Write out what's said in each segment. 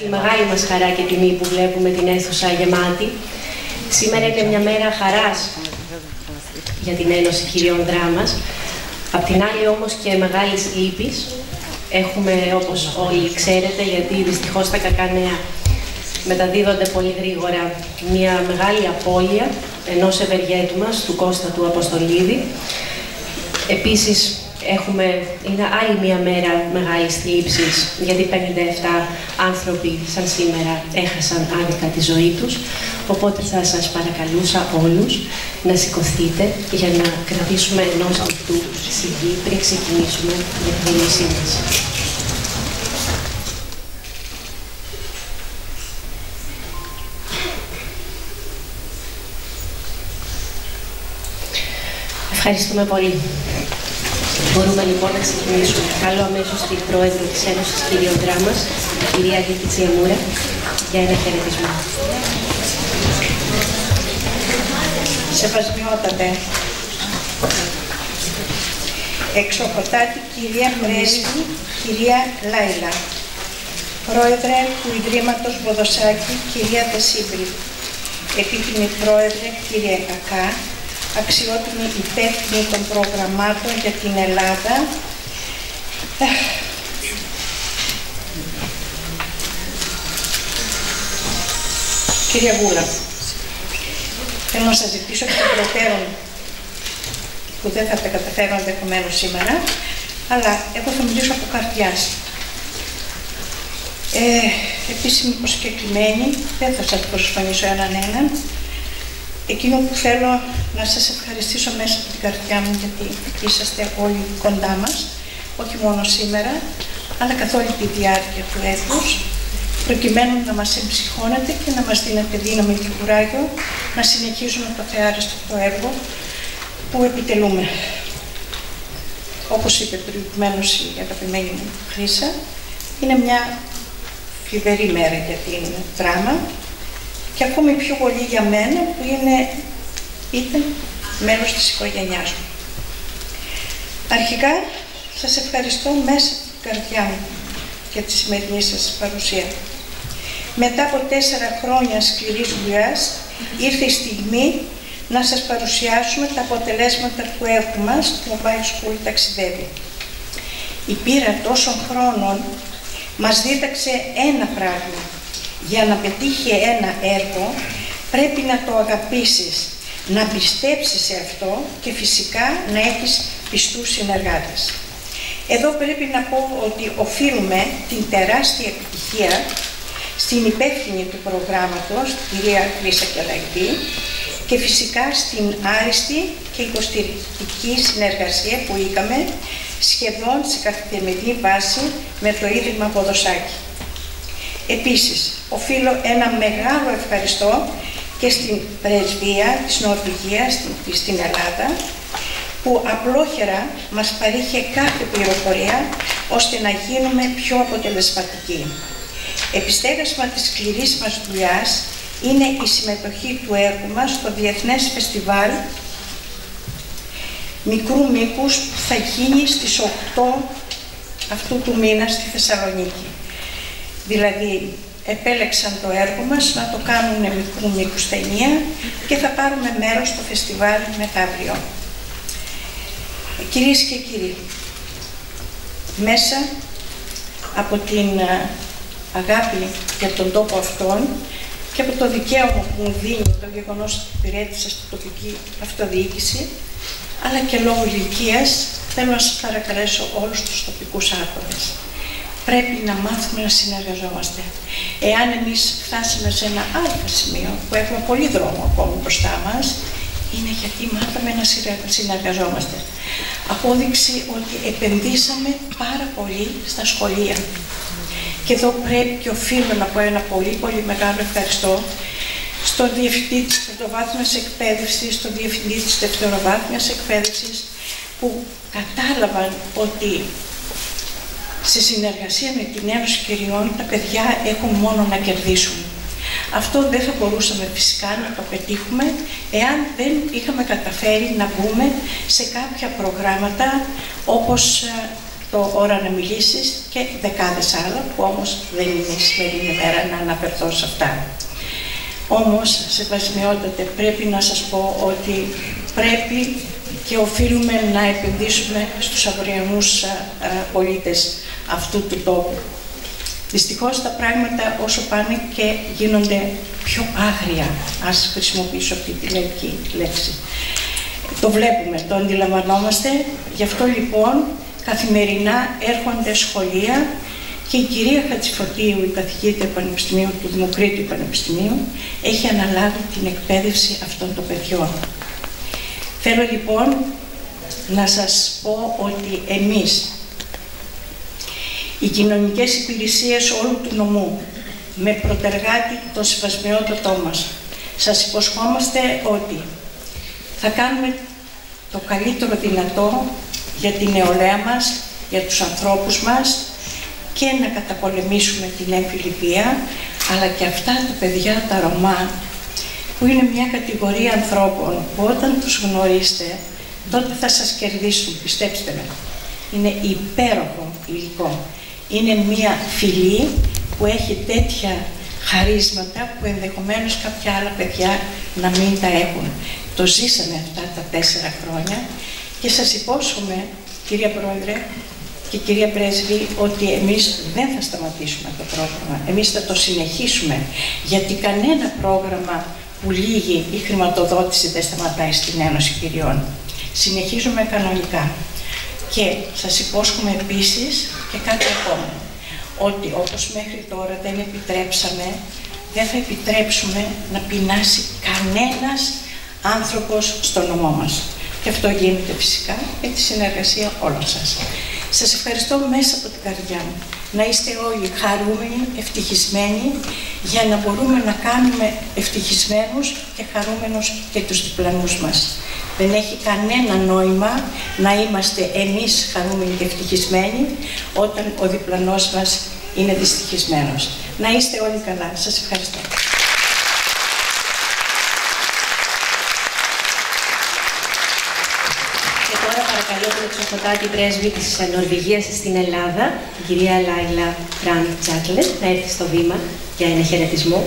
Η μεγάλη μας χαρά και τιμή που βλέπουμε την αίθουσα γεμάτη. Σήμερα είναι μια μέρα χαράς για την Ένωση Κυρίων Δράμας. Απ' την άλλη όμως και μεγάλης λύπης. Έχουμε, όπως όλοι ξέρετε, γιατί δυστυχώς τα κακά νέα μεταδίδονται πολύ γρήγορα, μια μεγάλη απώλεια ενός ευεργέτου μας, του Κώστα του Αποστολίδη. Επίσης, είναι άλλη μια μέρα μεγάλης θλίψης, γιατί 57 άνθρωποι σαν σήμερα έχασαν άδικα τη ζωή τους. Οπότε θα σας παρακαλούσα όλους να σηκωθείτε για να κρατήσουμε ενός λεπτού σιγή πριν ξεκινήσουμε την εκδήλωσή μας. Ευχαριστούμε πολύ. Μπορούμε λοιπόν να ξεκινήσουμε. Καλώ αμέσως την Πρόεδρο της Ένωσης Κυρίων Δράμας, την κυρία Λίκη Τσιαμούρα, για ένα χαιρετισμό. Σεβασμιότατε, εξοχοτάτη κυρία Πρέσβη, κυρία Λάιλα, Πρόεδρε του Ιδρύματος Βοδοσάκη, κυρία Δεσίμπρη, επίτιμη Πρόεδρε, κύριε Κακά, αξιότιμη υπεύθυνη των προγραμμάτων για την Ελλάδα, κυρία Βούλα, θέλω να σας ζητήσω και των προτέρων που δεν θα τα καταφέρω ενδεχομένως σήμερα, αλλά εγώ θα μιλήσω από καρδιάς. Επίσημη προσκεκλημένη, δεν θα σας προσφωνήσω έναν. Εκείνο που θέλω να σας ευχαριστήσω μέσα από την καρδιά μου, γιατί είσαστε όλοι κοντά μας, όχι μόνο σήμερα, αλλά καθ' όλη τη διάρκεια του έτους, προκειμένου να μας εμψυχώνετε και να μας δίνετε δύναμη και κουράγιο να συνεχίζουμε το θεάριστο έργο που επιτελούμε. Όπως είπε προηγουμένως η αγαπημένη μου Χρύσα, είναι μια φιβερή μέρα για την δράμα και ακόμη πιο πολύ για μένα που ήταν μέλος της οικογένειάς μου. Αρχικά σας ευχαριστώ μέσα από την καρδιά μου για τη σημερινή σας παρουσία. Μετά από 4 χρόνια σκληρής δουλειάς, ήρθε η στιγμή να σας παρουσιάσουμε τα αποτελέσματα του έργου μας, το Mobile School ταξιδεύει. Η πείρα τόσων χρόνων μας δίδαξε ένα πράγμα. Για να πετύχει ένα έργο, πρέπει να το αγαπήσεις, να πιστέψεις σε αυτό και φυσικά να έχεις πιστούς συνεργάτες. Εδώ πρέπει να πω ότι οφείλουμε την τεράστια επιτυχία στην υπεύθυνη του προγράμματος, την κυρία Χρύσα Κελαϊτή, και φυσικά στην άριστη και υποστηρικτική συνεργασία που είχαμε σχεδόν σε καθημερινή βάση με το Ίδρυμα Βοδοσάκη. Επίσης, οφείλω ένα μεγάλο ευχαριστώ και στην Πρεσβεία της Νορβηγίας στην Ελλάδα, που απλόχερα μας παρήχε κάθε πληροφορία ώστε να γίνουμε πιο αποτελεσματικοί. Επιστέγασμα της σκληρής μας δουλειάς είναι η συμμετοχή του έργου μας στο Διεθνές Φεστιβάλ Μικρού Μήκους που θα γίνει στις 8 αυτού του μήνα στη Θεσσαλονίκη. Δηλαδή, επέλεξαν το έργο μας να το κάνουν μικρού μήκους ταινία και θα πάρουμε μέρος στο φεστιβάλ μεθαύριο. Κυρίες και κύριοι, μέσα από την αγάπη για τον τόπο αυτόν και από το δικαίωμα που μου δίνει το γεγονός ότι υπηρέτησα στην τοπική αυτοδιοίκηση, αλλά και λόγω ηλικίας, θέλω να σας παρακαλέσω όλους τους τοπικούς άρχοντες. Πρέπει να μάθουμε να συνεργαζόμαστε. Εάν εμείς φτάσαμε σε ένα άλλο σημείο, που έχουμε πολύ δρόμο ακόμη μπροστά μας, είναι γιατί μάθαμε να συνεργαζόμαστε. Απόδειξη ότι επενδύσαμε πάρα πολύ στα σχολεία. Και εδώ πρέπει και οφείλω να πω ένα πολύ μεγάλο ευχαριστώ στον Διευθυντή της Πρωτοβάθμιας Εκπαίδευσης, στον Διευθυντή της Δευτεροβάθμιας Εκπαίδευσης, που κατάλαβαν ότι σε συνεργασία με την Ένωση Κυριών τα παιδιά έχουν μόνο να κερδίσουν. Αυτό δεν θα μπορούσαμε φυσικά να το πετύχουμε εάν δεν είχαμε καταφέρει να μπούμε σε κάποια προγράμματα όπως το «Ώρα να μιλήσεις» και δεκάδες άλλα που όμως δεν είναι η σημερινή μέρα να αναφερθώ σε αυτά. Όμως, σεβασμιότατε, πρέπει να σας πω ότι πρέπει και οφείλουμε να επενδύσουμε στους αυριανούς πολίτες αυτού του τόπου. Δυστυχώς τα πράγματα όσο πάνε και γίνονται πιο άγρια, ας χρησιμοποιήσω αυτή τη λαϊκή λέξη. Το βλέπουμε, το αντιλαμβανόμαστε, γι' αυτό λοιπόν καθημερινά έρχονται σχολεία και η κυρία Χατζηφωτίου, η καθηγήτρια Πανεπιστημίου του Δημοκρίτου Πανεπιστημίου, έχει αναλάβει την εκπαίδευση αυτών των παιδιών. Θέλω λοιπόν να σας πω ότι εμείς, οι κοινωνικές υπηρεσίες όλου του νομού, με προτεργάτη τον σεβασμιότατό μας, σας υποσχόμαστε ότι θα κάνουμε το καλύτερο δυνατό για την νεολαία μας, για τους ανθρώπους μας και να καταπολεμήσουμε την έμφυλη βία, αλλά και αυτά τα παιδιά, τα Ρωμά, που είναι μια κατηγορία ανθρώπων που όταν τους γνωρίσετε, τότε θα σας κερδίσουν, πιστέψτε με. Είναι υπέροχο υλικό. Είναι μια φυλή που έχει τέτοια χαρίσματα που ενδεχομένως κάποια άλλα παιδιά να μην τα έχουν. Το ζήσαμε αυτά τα 4 χρόνια και σας υπόσχομαι, κυρία Πρόεδρε και κυρία Πρέσβη, ότι εμείς δεν θα σταματήσουμε το πρόγραμμα. Εμείς θα το συνεχίσουμε, γιατί κανένα πρόγραμμα που λύγει η χρηματοδότηση δεν σταματάει στην Ένωση Κυριών. Συνεχίζουμε κανονικά. Και σας υπόσχομαι επίσης και κάτι ακόμα, ότι όπως μέχρι τώρα δεν επιτρέψαμε, δεν θα επιτρέψουμε να πεινάσει κανένας άνθρωπος στο νομό μας. Και αυτό γίνεται φυσικά με τη συνεργασία όλων σας. Σας ευχαριστώ μέσα από την καρδιά μου. Να είστε όλοι χαρούμενοι, ευτυχισμένοι, για να μπορούμε να κάνουμε ευτυχισμένους και χαρούμενους και τους διπλανούς μας. Δεν έχει κανένα νόημα να είμαστε εμείς χαρούμενοι και ευτυχισμένοι όταν ο διπλανός μας είναι δυστυχισμένος. Να είστε όλοι καλά. Σας ευχαριστώ. Και τώρα παρακαλώ την εξοχωτάτη πρέσβη της Νορβηγίας στην Ελλάδα, την κυρία Λάιλα Φραν Τζάτλε, να έρθει στο βήμα για ένα χαιρετισμό.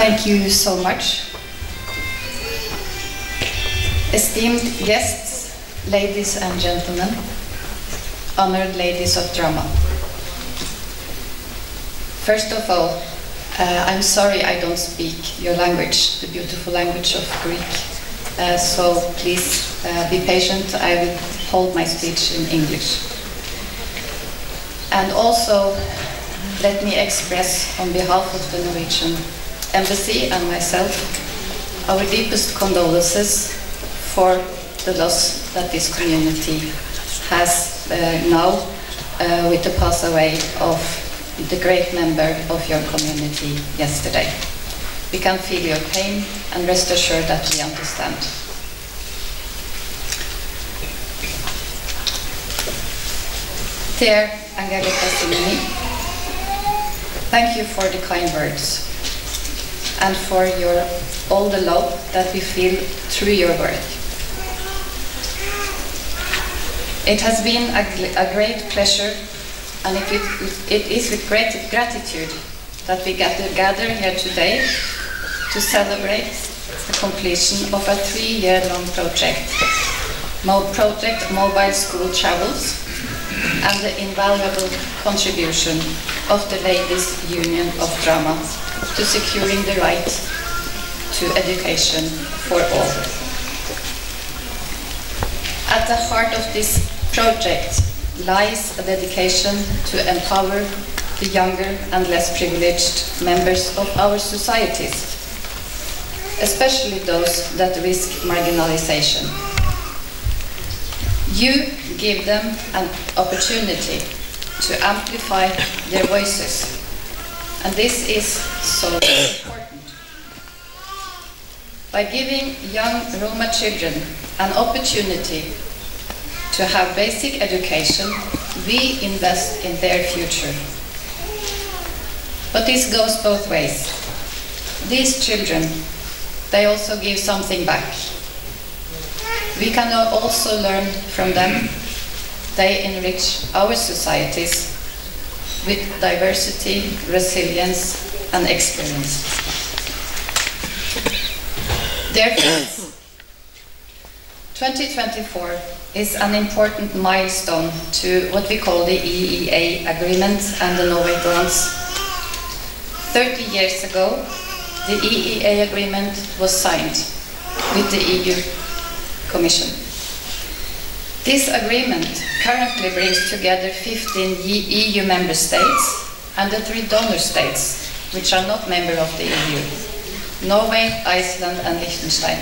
Thank you so much. Esteemed guests, ladies and gentlemen, honored ladies of drama. First of all, I'm sorry I don't speak your language, the beautiful language of Greek. So please be patient. I will hold my speech in English. And also, let me express on behalf of the Norwegian Embassy and myself our deepest condolences for the loss that this community has now with the pass away of the great member of your community yesterday. We can feel your pain and rest assured that we understand. Dear Angelica Simini, thank you for the kind words and for all the love that we feel through your work. It has been a great pleasure, and it is with great gratitude that we gather here today to celebrate the completion of a 3-year-long project, Mobile School Travels, and the invaluable contribution of the Ladies Union of Drama to securing the right to education for all. At the heart of this project lies a dedication to empower the younger and less privileged members of our societies, especially those that risk marginalization. You give them an opportunity to amplify their voices, and this is so important. By giving young Roma children an opportunity to have basic education, we invest in their future. But this goes both ways. These children, they also give something back. we can also learn from them. They enrich our societies with diversity, resilience, and experience. Therefore, 2024 is an important milestone to what we call the EEA Agreement and the Norway Grants. 30 years ago, the EEA Agreement was signed with the EU Commission. This agreement currently brings together 15 EU member states and the 3 donor states, which are not members of the EU, Norway, Iceland, and Liechtenstein.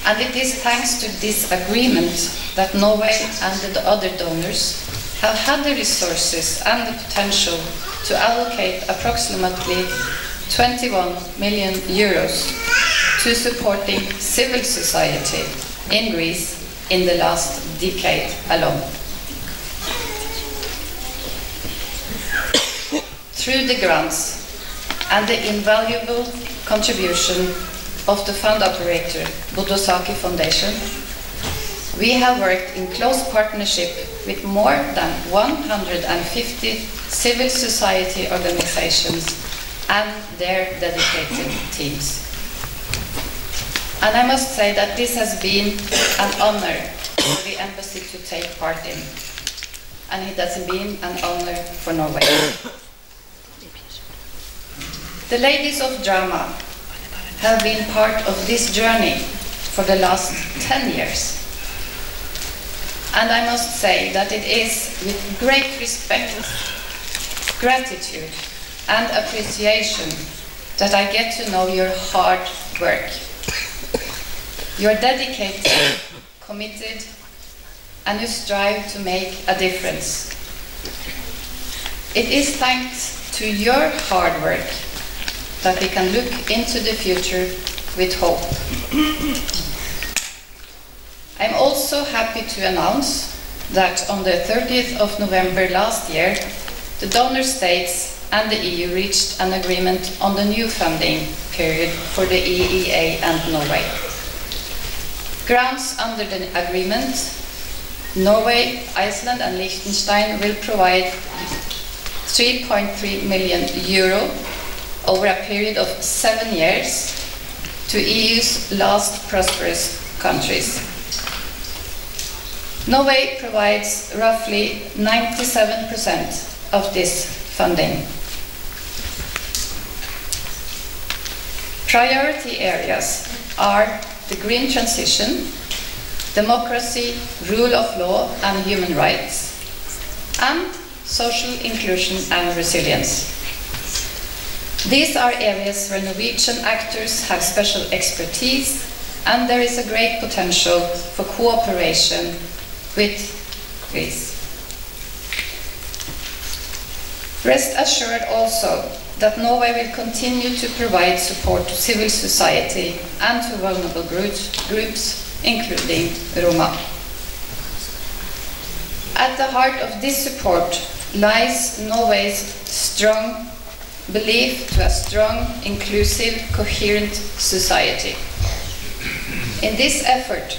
And it is thanks to this agreement that Norway and the other donors have had the resources and the potential to allocate approximately 21 million euros to supporting civil society in Greece in the last decade alone. Through the grants and the invaluable contribution of the fund operator, Bodo Saki Foundation, we have worked in close partnership with more than 150 civil society organizations and their dedicated teams. And I must say that this has been an honor for the embassy to take part in, and it has been an honor for Norway. The Ladies of Drama have been part of this journey for the last 10 years. And I must say that it is with great respect, gratitude, and appreciation that I get to know your hard work. You are dedicated, committed, and you strive to make a difference. It is thanks to your hard work that we can look into the future with hope. I'm also happy to announce that on the 30th of November last year, the donor states and the EU reached an agreement on the new funding period for the EEA and Norway. Grants under the agreement, Norway, Iceland, and Liechtenstein will provide 3.3 million euro over a period of 7 years to EU's last prosperous countries. Norway provides roughly 97% of this funding. Priority areas are the green transition, democracy, rule of law and human rights, and social inclusion and resilience. These are areas where Norwegian actors have special expertise, and there is a great potential for cooperation with Greece. Rest assured also that Norway will continue to provide support to civil society and to vulnerable groups, including Roma. At the heart of this support lies Norway's strong belief to a strong, inclusive, coherent society. In this effort,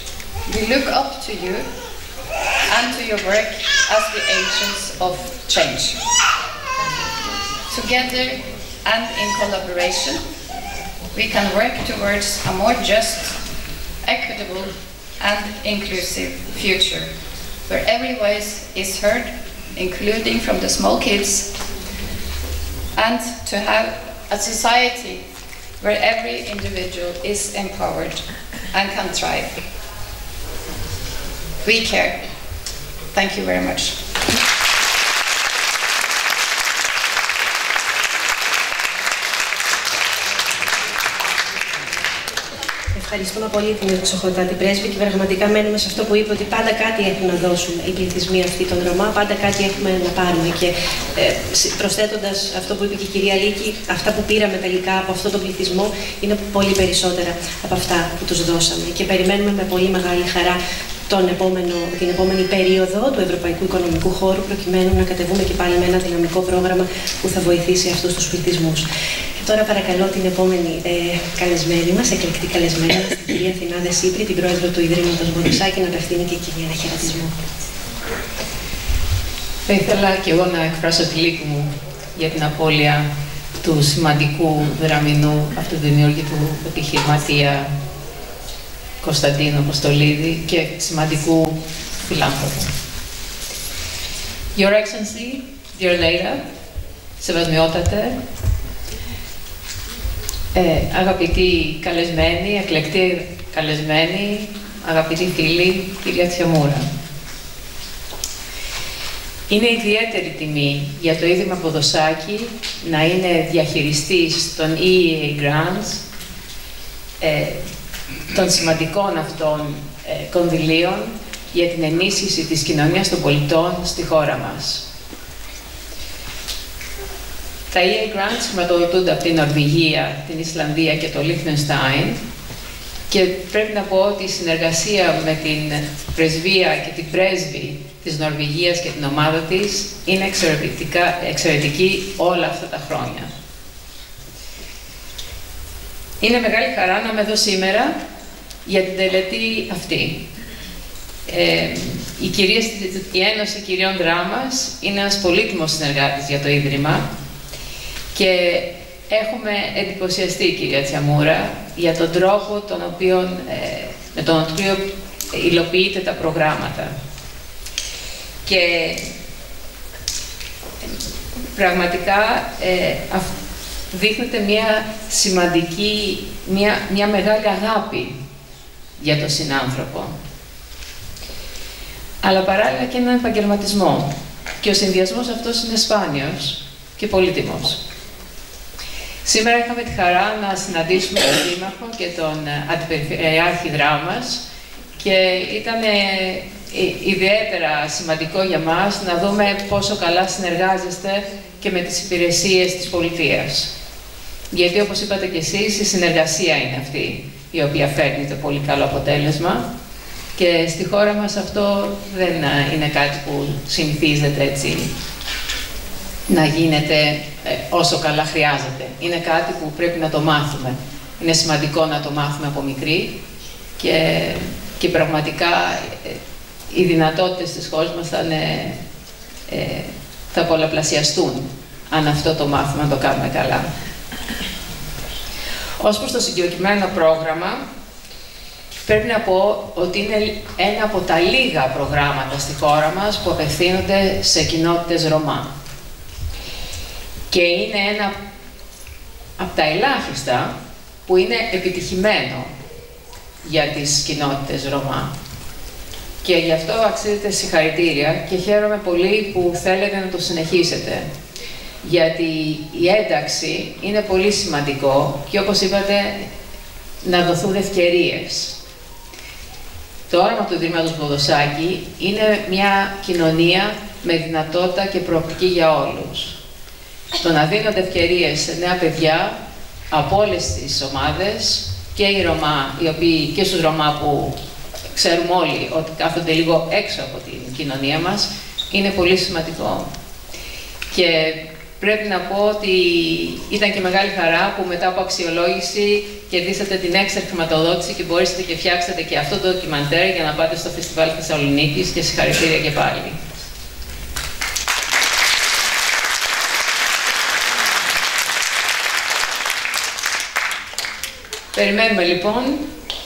we look up to you and to your work as the agents of change. Together and in collaboration, we can work towards a more just, equitable, and inclusive future, where every voice is heard, including from the small kids, and to have a society where every individual is empowered and can thrive. We care. Thank you very much. Ευχαριστούμε πολύ την εξοχότατη πρέσβη και πραγματικά μένουμε σε αυτό που είπε, ότι πάντα κάτι έχουν να δώσουν οι πληθυσμοί αυτοί των Ρωμά, πάντα κάτι έχουμε να πάρουμε. Και προσθέτοντας αυτό που είπε και η κυρία Λίκη, αυτά που πήραμε τελικά από αυτόν τον πληθυσμό είναι πολύ περισσότερα από αυτά που τους δώσαμε. Και περιμένουμε με πολύ μεγάλη χαρά την επόμενη περίοδο του Ευρωπαϊκού Οικονομικού Χώρου, προκειμένου να κατεβούμε και πάλι με ένα δυναμικό πρόγραμμα που θα βοηθήσει αυτούς τους πληθυσμούς. Τώρα παρακαλώ την επόμενη καλεσμένη μας, εκλεκτή καλεσμένη μας, την κυρία Αθηνά Σύπρη, την πρόεδρο του Ιδρύματος Βοδοσάκη, να απευθύνει και εκείνη ένα χαιρετισμό. Θα ήθελα και εγώ να εκφράσω τη λύπη μου για την απώλεια του σημαντικού δραμηνού αυτοδημιούργητου επιχειρηματία Κωνσταντίνου Αποστολίδη και σημαντικού φιλάνθρωπου. Your Excellency, dear Leila, σεβασμιότατε, αγαπητοί καλεσμένοι, εκλεκτοί καλεσμένοι, αγαπητοί φίλοι, κυρία Τσιαμούρα. Είναι ιδιαίτερη τιμή για το Ίδρυμα Βοδοσάκη να είναι διαχειριστής των EEA Grants, των σημαντικών αυτών κονδυλίων για την ενίσχυση της κοινωνίας των πολιτών στη χώρα μας. Τα EEA Grants χρηματοδοτούνται από την Νορβηγία, την Ισλανδία και το Λίχτενστάιν και πρέπει να πω ότι η συνεργασία με την πρεσβεία και την πρέσβη της Νορβηγίας και την ομάδα της είναι εξαιρετική όλα αυτά τα χρόνια. Είναι μεγάλη χαρά να είμαι εδώ σήμερα για την τελετή αυτή. Η Ένωση Κυριών Δράμας είναι ένας πολύτιμος συνεργάτης για το Ίδρυμα και έχουμε εντυπωσιαστεί, κυρία Τσιαμούρα, για τον τρόπο με τον οποίο υλοποιείτε τα προγράμματα. Και πραγματικά δείχνετε μια σημαντική, μια μεγάλη αγάπη για τον συνάνθρωπο. Αλλά παράλληλα και έναν επαγγελματισμό. Και ο συνδυασμός αυτός είναι σπάνιος και πολύτιμος. Σήμερα είχαμε τη χαρά να συναντήσουμε τον Δήμαρχο και τον Αντιπεριφερειάρχη Δράμας και ήταν ιδιαίτερα σημαντικό για μας να δούμε πόσο καλά συνεργάζεστε και με τις υπηρεσίες της πολιτείας. Γιατί, όπως είπατε κι εσείς, η συνεργασία είναι αυτή η οποία φέρνει το πολύ καλό αποτέλεσμα και στη χώρα μας αυτό δεν είναι κάτι που συνηθίζεται έτσι να γίνεται όσο καλά χρειάζεται. Είναι κάτι που πρέπει να το μάθουμε. Είναι σημαντικό να το μάθουμε από μικρή και πραγματικά οι δυνατότητες της χώρας μας θα πολλαπλασιαστούν αν αυτό το μάθουμε, να το κάνουμε καλά. Ως προς το συγκεκριμένο πρόγραμμα, πρέπει να πω ότι είναι ένα από τα λίγα προγράμματα στη χώρα μας που απευθύνονται σε κοινότητες Ρωμά. Και είναι ένα από τα ελάχιστα που είναι επιτυχημένο για τις κοινότητες Ρωμά. Και γι' αυτό αξίζετε συγχαρητήρια και χαίρομαι πολύ που θέλετε να το συνεχίσετε. Γιατί η ένταξη είναι πολύ σημαντικό και, όπως είπατε, να δοθούν ευκαιρίες. Το όραμα του Ιδρύματος Βοδοσάκη είναι μια κοινωνία με δυνατότητα και προοπτική για όλους. Το να δίνονται ευκαιρίες σε νέα παιδιά από όλες τις ομάδες, και οι Ρωμά, και στους Ρωμά που ξέρουμε όλοι ότι κάθονται λίγο έξω από την κοινωνία μας, είναι πολύ σημαντικό. Και πρέπει να πω ότι ήταν και μεγάλη χαρά που μετά από αξιολόγηση κερδίσατε την έξτρα χρηματοδότηση και μπορέσατε και φτιάξατε και αυτό το ντοκιμαντέρ για να πάτε στο Φεστιβάλ Θεσσαλονίκης και συγχαρητήρια και πάλι. Περιμένουμε λοιπόν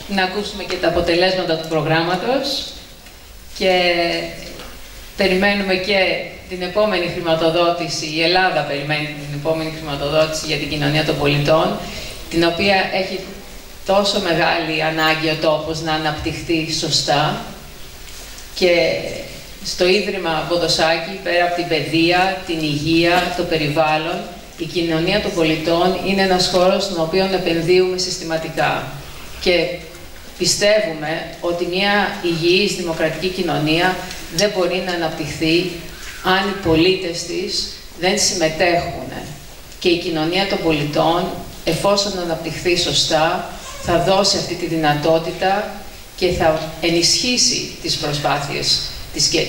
να ακούσουμε και τα αποτελέσματα του προγράμματος και περιμένουμε και την επόμενη χρηματοδότηση, η Ελλάδα περιμένει την επόμενη χρηματοδότηση για την κοινωνία των πολιτών, την οποία έχει τόσο μεγάλη ανάγκη ο τόπος να αναπτυχθεί σωστά και στο Ίδρυμα Βοδοσάκη, πέρα από την παιδεία, την υγεία, το περιβάλλον, η κοινωνία των πολιτών είναι ένας χώρος στον οποίο επενδύουμε συστηματικά και πιστεύουμε ότι μια υγιής δημοκρατική κοινωνία δεν μπορεί να αναπτυχθεί αν οι πολίτες της δεν συμμετέχουν. Και η κοινωνία των πολιτών, εφόσον αναπτυχθεί σωστά, θα δώσει αυτή τη δυνατότητα και θα ενισχύσει τις προσπάθειες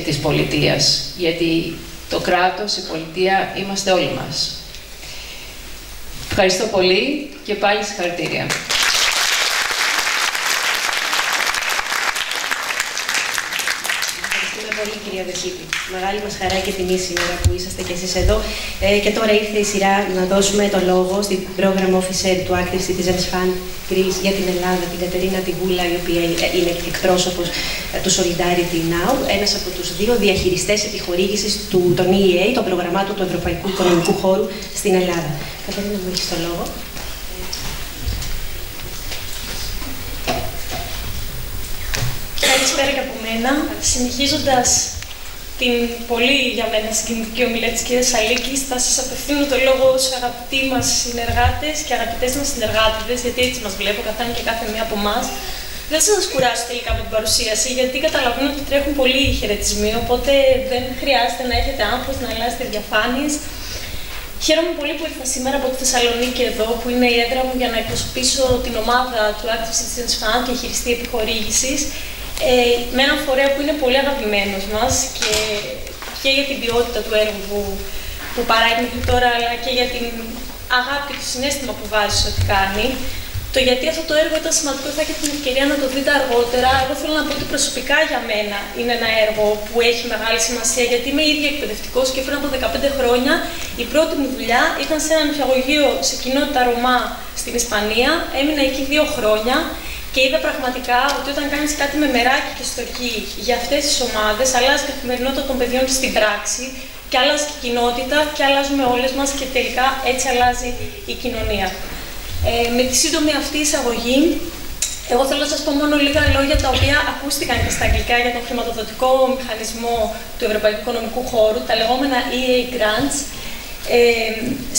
της πολιτείας. Γιατί το κράτος, η πολιτεία, είμαστε όλοι μας. Ευχαριστώ πολύ και πάλι συγχαρητήρια. Πολύ, κυρία Δεσίτη. Μεγάλη μας χαρά και τιμή σήμερα που είσαστε κι εσείς εδώ. Και τώρα ήρθε η σειρά να δώσουμε το λόγο στην Program Officer του Active Citizens Fund Greece για την Ελλάδα, την Κατερίνα Τιγούλα, η οποία είναι εκπρόσωπος του Solidarity Now, ένας από τους δύο διαχειριστές επιχορήγησης των EEA, των προγραμμάτων του Ευρωπαϊκού Οικονομικού Χώρου στην Ελλάδα. Κατερίνα, μου έχεις το λόγο. Καλησπέρα και από μένα. Συνεχίζοντας την πολύ για μένα συγκινητική ομιλία της κυρίας Αλίκης, θα σας απευθύνω το λόγο ως αγαπητοί μας συνεργάτες και αγαπητές μας συνεργάτες, γιατί έτσι μας βλέπω καθένα και κάθε μία από εμάς. Δεν θα σας κουράσω τελικά με την παρουσίαση, γιατί καταλαβαίνω ότι τρέχουν πολλοί χαιρετισμοί, οπότε δεν χρειάζεται να έχετε άγχος, να αλλάζετε διαφάνειες. Χαίρομαι πολύ που ήρθα σήμερα από τη Θεσσαλονίκη εδώ, που είναι η έδρα μου για να εκπροσωπήσω την ομάδα του Active Citizens Fund και χειριστή επιχορήγησης, με έναν φορέα που είναι πολύ αγαπημένος μας και για την ποιότητα του έργου που παράγει μέχρι τώρα, αλλά και για την αγάπη και το συναίσθημα που βάζει σε ό,τι κάνει. Το γιατί αυτό το έργο ήταν σημαντικό, θα έχετε την ευκαιρία να το δείτε αργότερα. Εγώ θέλω να πω ότι προσωπικά για μένα είναι ένα έργο που έχει μεγάλη σημασία, γιατί είμαι ήδη εκπαιδευτικός και πριν από 15 χρόνια η πρώτη μου δουλειά ήταν σε ένα νηπιαγωγείο σε κοινότητα Ρωμά στην Ισπανία. Έμεινα εκεί 2 χρόνια και είδα πραγματικά ότι όταν κάνεις κάτι με μεράκι και στοργή για αυτές τις ομάδες, αλλάζει η καθημερινότητα των παιδιών στην πράξη και αλλάζει και η κοινότητα και αλλάζουμε όλες μας και τελικά έτσι αλλάζει η κοινωνία. Με τη σύντομη αυτή εισαγωγή, εγώ θέλω να σας πω μόνο λίγα λόγια τα οποία ακούστηκαν και στα αγγλικά για τον χρηματοδοτικό μηχανισμό του Ευρωπαϊκού Οικονομικού Χώρου, τα λεγόμενα EA Grants.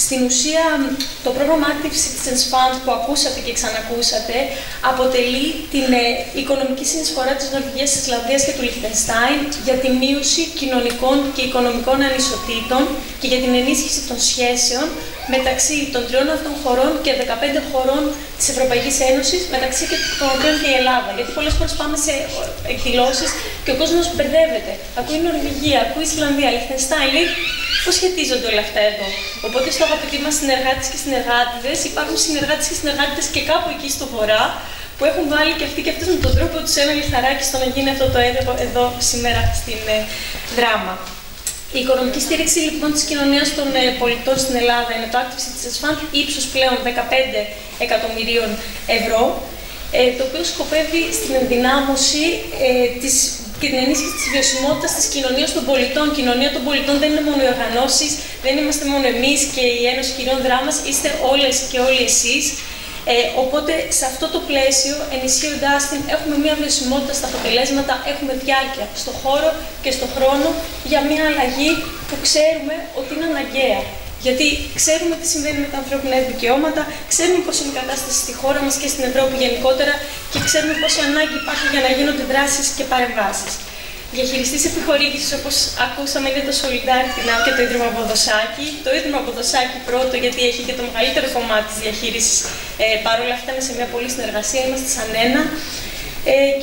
Στην ουσία, το πρόγραμμα Active Citizens Fund που ακούσατε και ξανακούσατε αποτελεί την οικονομική συνεισφορά της Νορβηγίας, της Ισλανδίας και του Λιχτενστάιν για τη μείωση κοινωνικών και οικονομικών ανισοτήτων και για την ενίσχυση των σχέσεων μεταξύ των 3 αυτών χωρών και 15 χωρών της Ευρωπαϊκής Ένωσης, μεταξύ και των οποίων και η Ελλάδα. Γιατί πολλές φορές πάμε σε εκδηλώσεις και ο κόσμος μπερδεύεται. Ακούει η Νορβηγία, ακούει η Ισλανδία, Λιχτενστάιν, λέει πώς σχετίζονται όλα αυτά εδώ. Οπότε, στο αγαπητοί μας συνεργάτες και συνεργάτηδες, υπάρχουν συνεργάτες και συνεργάτηδες και κάπου εκεί στο βορρά που έχουν βάλει και αυτοί και αυτές με τον τρόπο τους ένα λιθαράκι στο να γίνει αυτό το έργο εδώ σήμερα στην Δράμα. Η οικονομική στήριξη λοιπόν της κοινωνίας των πολιτών στην Ελλάδα είναι το Active Citizens Fund, ύψους πλέον 15 εκατομμυρίων ευρώ, το οποίο σκοπεύει στην ενδυνάμωση και την ενίσχυση της βιωσιμότητας της κοινωνίας των πολιτών. Η κοινωνία των πολιτών δεν είναι μόνο οι οργανώσεις, δεν είμαστε μόνο εμείς και η Ένωση Χειριών Δράμας, είστε όλες και όλοι εσείς. Οπότε, σε αυτό το πλαίσιο, ενισχύοντάς την, έχουμε μια βιωσιμότητα στα αποτελέσματα, έχουμε διάρκεια στο χώρο και στο χρόνο για μια αλλαγή που ξέρουμε ότι είναι αναγκαία. Γιατί ξέρουμε τι συμβαίνει με τα ανθρώπινα δικαιώματα, ξέρουμε πώς είναι η κατάσταση στη χώρα μας και στην Ευρώπη γενικότερα και ξέρουμε πόση ανάγκη υπάρχει για να γίνονται δράσεις και παρεμβάσεις. Διαχειριστής επιχορήγησης, όπως ακούσαμε, είναι το Solidarity Now και το Ίδρυμα Ποδοσάκη. Το Ίδρυμα Ποδοσάκη πρώτο, γιατί έχει και το μεγαλύτερο κομμάτι της διαχείρισης. Παρ' όλα αυτά, είναι σε μια πολλή συνεργασία, είμαστε σαν ένα.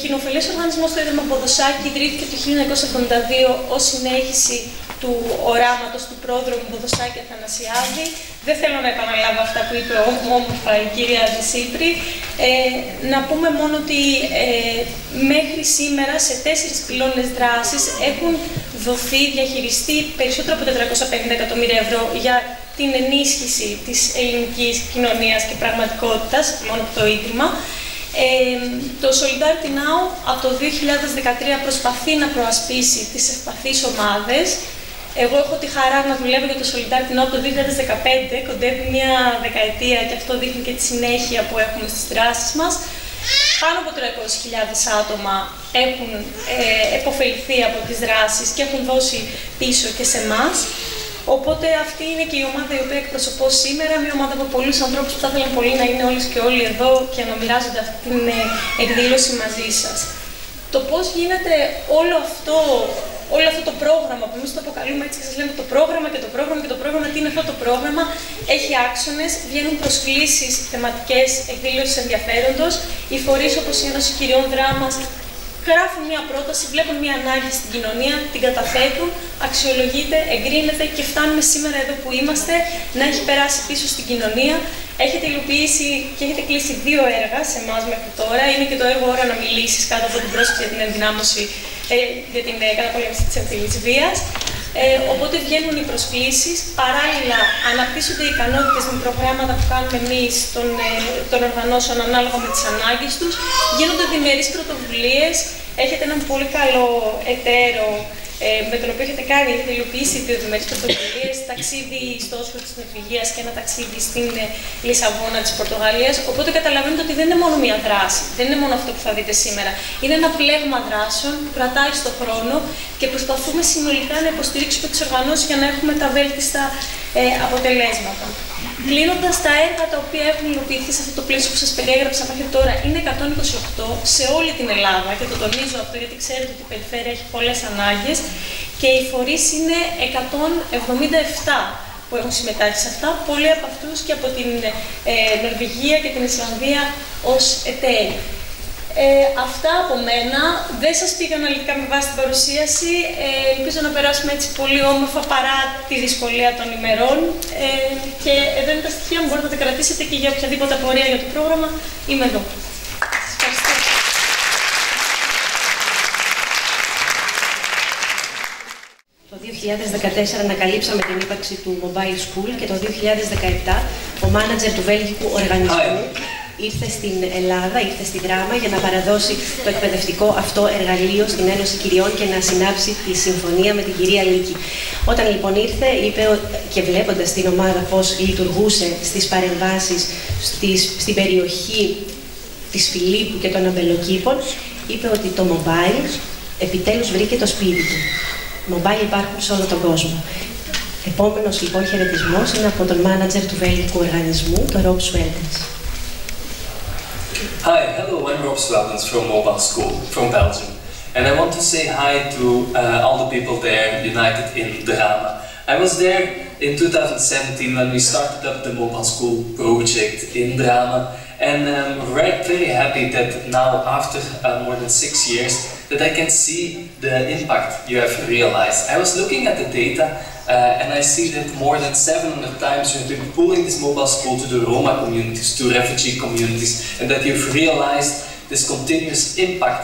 Κοινοφελής οργανισμός το Ίδρυμα Ποδοσάκη ιδρύθηκε το 1972 ως συνέχιση του οράματος του πρόδρομου Ποδοσάκη Αθανασιάδη. Δεν θέλω να επαναλάβω αυτά που είπε όμορφα η κυρία Δεσίπρη. Να πούμε μόνο ότι μέχρι σήμερα σε 4 πυλώνες δράσης έχουν δοθεί, διαχειριστεί περισσότερο από 450 εκατομμύρια ευρώ για την ενίσχυση της ελληνικής κοινωνίας και πραγματικότητας, μόνο από το Ίδρυμα. Το Solidarity Now από το 2013 προσπαθεί να προασπίσει τις ευπαθείς ομάδες. Εγώ έχω τη χαρά να δουλεύω για το Solidarity Now από το 2015, κοντεύει μια δεκαετία και αυτό δείχνει και τη συνέχεια που έχουμε στις δράσεις μας. Πάνω από 300.000 άτομα έχουν επωφεληθεί από τις δράσεις και έχουν δώσει πίσω και σε εμάς. Οπότε αυτή είναι και η ομάδα η οποία εκπροσωπώ σήμερα, μια ομάδα από πολλούς ανθρώπους που θα ήθελαν πολύ να είναι όλες και όλοι εδώ και να μοιράζονται αυτή την εκδήλωση μαζί σας. Το πώς γίνεται όλο αυτό το πρόγραμμα, που εμείς το αποκαλούμε έτσι και σας λέμε το πρόγραμμα και το πρόγραμμα και το πρόγραμμα, τι είναι αυτό το πρόγραμμα, έχει άξονες, βγαίνουν προσκλήσεις θεματικές εκδήλωσης ενδιαφέροντος, οι φορείς όπως η Ένωση Χειριών Δράμας Γράφουν μια πρόταση, βλέπουν μια ανάγκη στην κοινωνία, την καταθέτουν, αξιολογείται, εγκρίνεται και φτάνουμε σήμερα εδώ που είμαστε, να έχει περάσει πίσω στην κοινωνία. Έχετε υλοποιήσει και έχετε κλείσει 2 έργα σε εμάς μέχρι τώρα. Είναι και το έργο «Ώρα να μιλήσεις» κάτω από την πρόσκληση για την ενδυνάμωση για την καταπολέμηση της έμφυλης βίας. Οπότε βγαίνουν οι προσκλήσεις, παράλληλα αναπτύσσονται οι ικανότητες με προγράμματα που κάνουμε εμείς των οργανώσεων ανάλογα με τις ανάγκες τους, γίνονται διμερείς πρωτοβουλίες, έχετε έναν πολύ καλό εταίρο με τον οποίο έχετε υλοποιήσει 2 διμερείς πρωτοβουλίες, ταξίδι στο Όσλο της Νορβηγίας και ένα ταξίδι στην Λισαβόνα της Πορτογαλίας. Οπότε καταλαβαίνετε ότι δεν είναι μόνο μια δράση, δεν είναι μόνο αυτό που θα δείτε σήμερα. Είναι ένα πλέγμα δράσεων που κρατάει στον χρόνο και προσπαθούμε συνολικά να υποστηρίξουμε τις οργανώσεις για να έχουμε τα βέλτιστα αποτελέσματα. Κλείνοντας, τα έργα τα οποία έχουν υλοποιηθεί σε αυτό το πλαίσιο που σας περιέγραψα μέχρι τώρα είναι 128 σε όλη την Ελλάδα και το τονίζω αυτό γιατί ξέρετε ότι η περιφέρεια έχει πολλές ανάγκες και οι φορείς είναι 177 που έχουν συμμετάσχει σε αυτά, πολλοί από αυτούς και από την Νορβηγία και την Ισλανδία ως εταίροι. Αυτά από μένα. Δεν σας πήγα αναλυτικά με βάση την παρουσίαση. Ελπίζω να περάσουμε έτσι πολύ όμορφα παρά τη δυσκολία των ημερών. Και εδώ είναι τα στοιχεία μου, μπορείτε να τα κρατήσετε και για οποιαδήποτε απορία για το πρόγραμμα. Είμαι εδώ. Σας ευχαριστώ. Το 2014 ανακαλύψαμε την ύπαρξη του Mobile School και το 2017 ο μάνατζερ του βέλγικου οργανισμού ήρθε στην Ελλάδα, ήρθε στη Δράμα για να παραδώσει το εκπαιδευτικό αυτό εργαλείο στην Ένωση Κυριών και να συνάψει τη συμφωνία με την κυρία Λίκη. Όταν λοιπόν ήρθε, είπε και βλέποντας την ομάδα πώς λειτουργούσε στις παρεμβάσεις στην περιοχή της Φιλίππου και των Αμπελοκήπων, είπε ότι το mobile επιτέλους βρήκε το σπίτι του. Mobile υπάρχουν σε όλο τον κόσμο. Επόμενος λοιπόν χαιρετισμός είναι από τον μάνατζερ του βέλγικου οργανισμού, τον Rob Sweltens. Hi, hello, I'm Rob Sweltens from Mobile School, from Belgium. And I want to say hi to all the people there united in Drama. I was there in 2017 when we started up the Mobile School project in Drama. And I'm very happy that now, after more than 6 years, that I can see the impact you have realized. I was looking at the data and I see that more than 700 times you have been pulling this mobile school to the Roma communities, to refugee communities, and that you've realized this continuous impact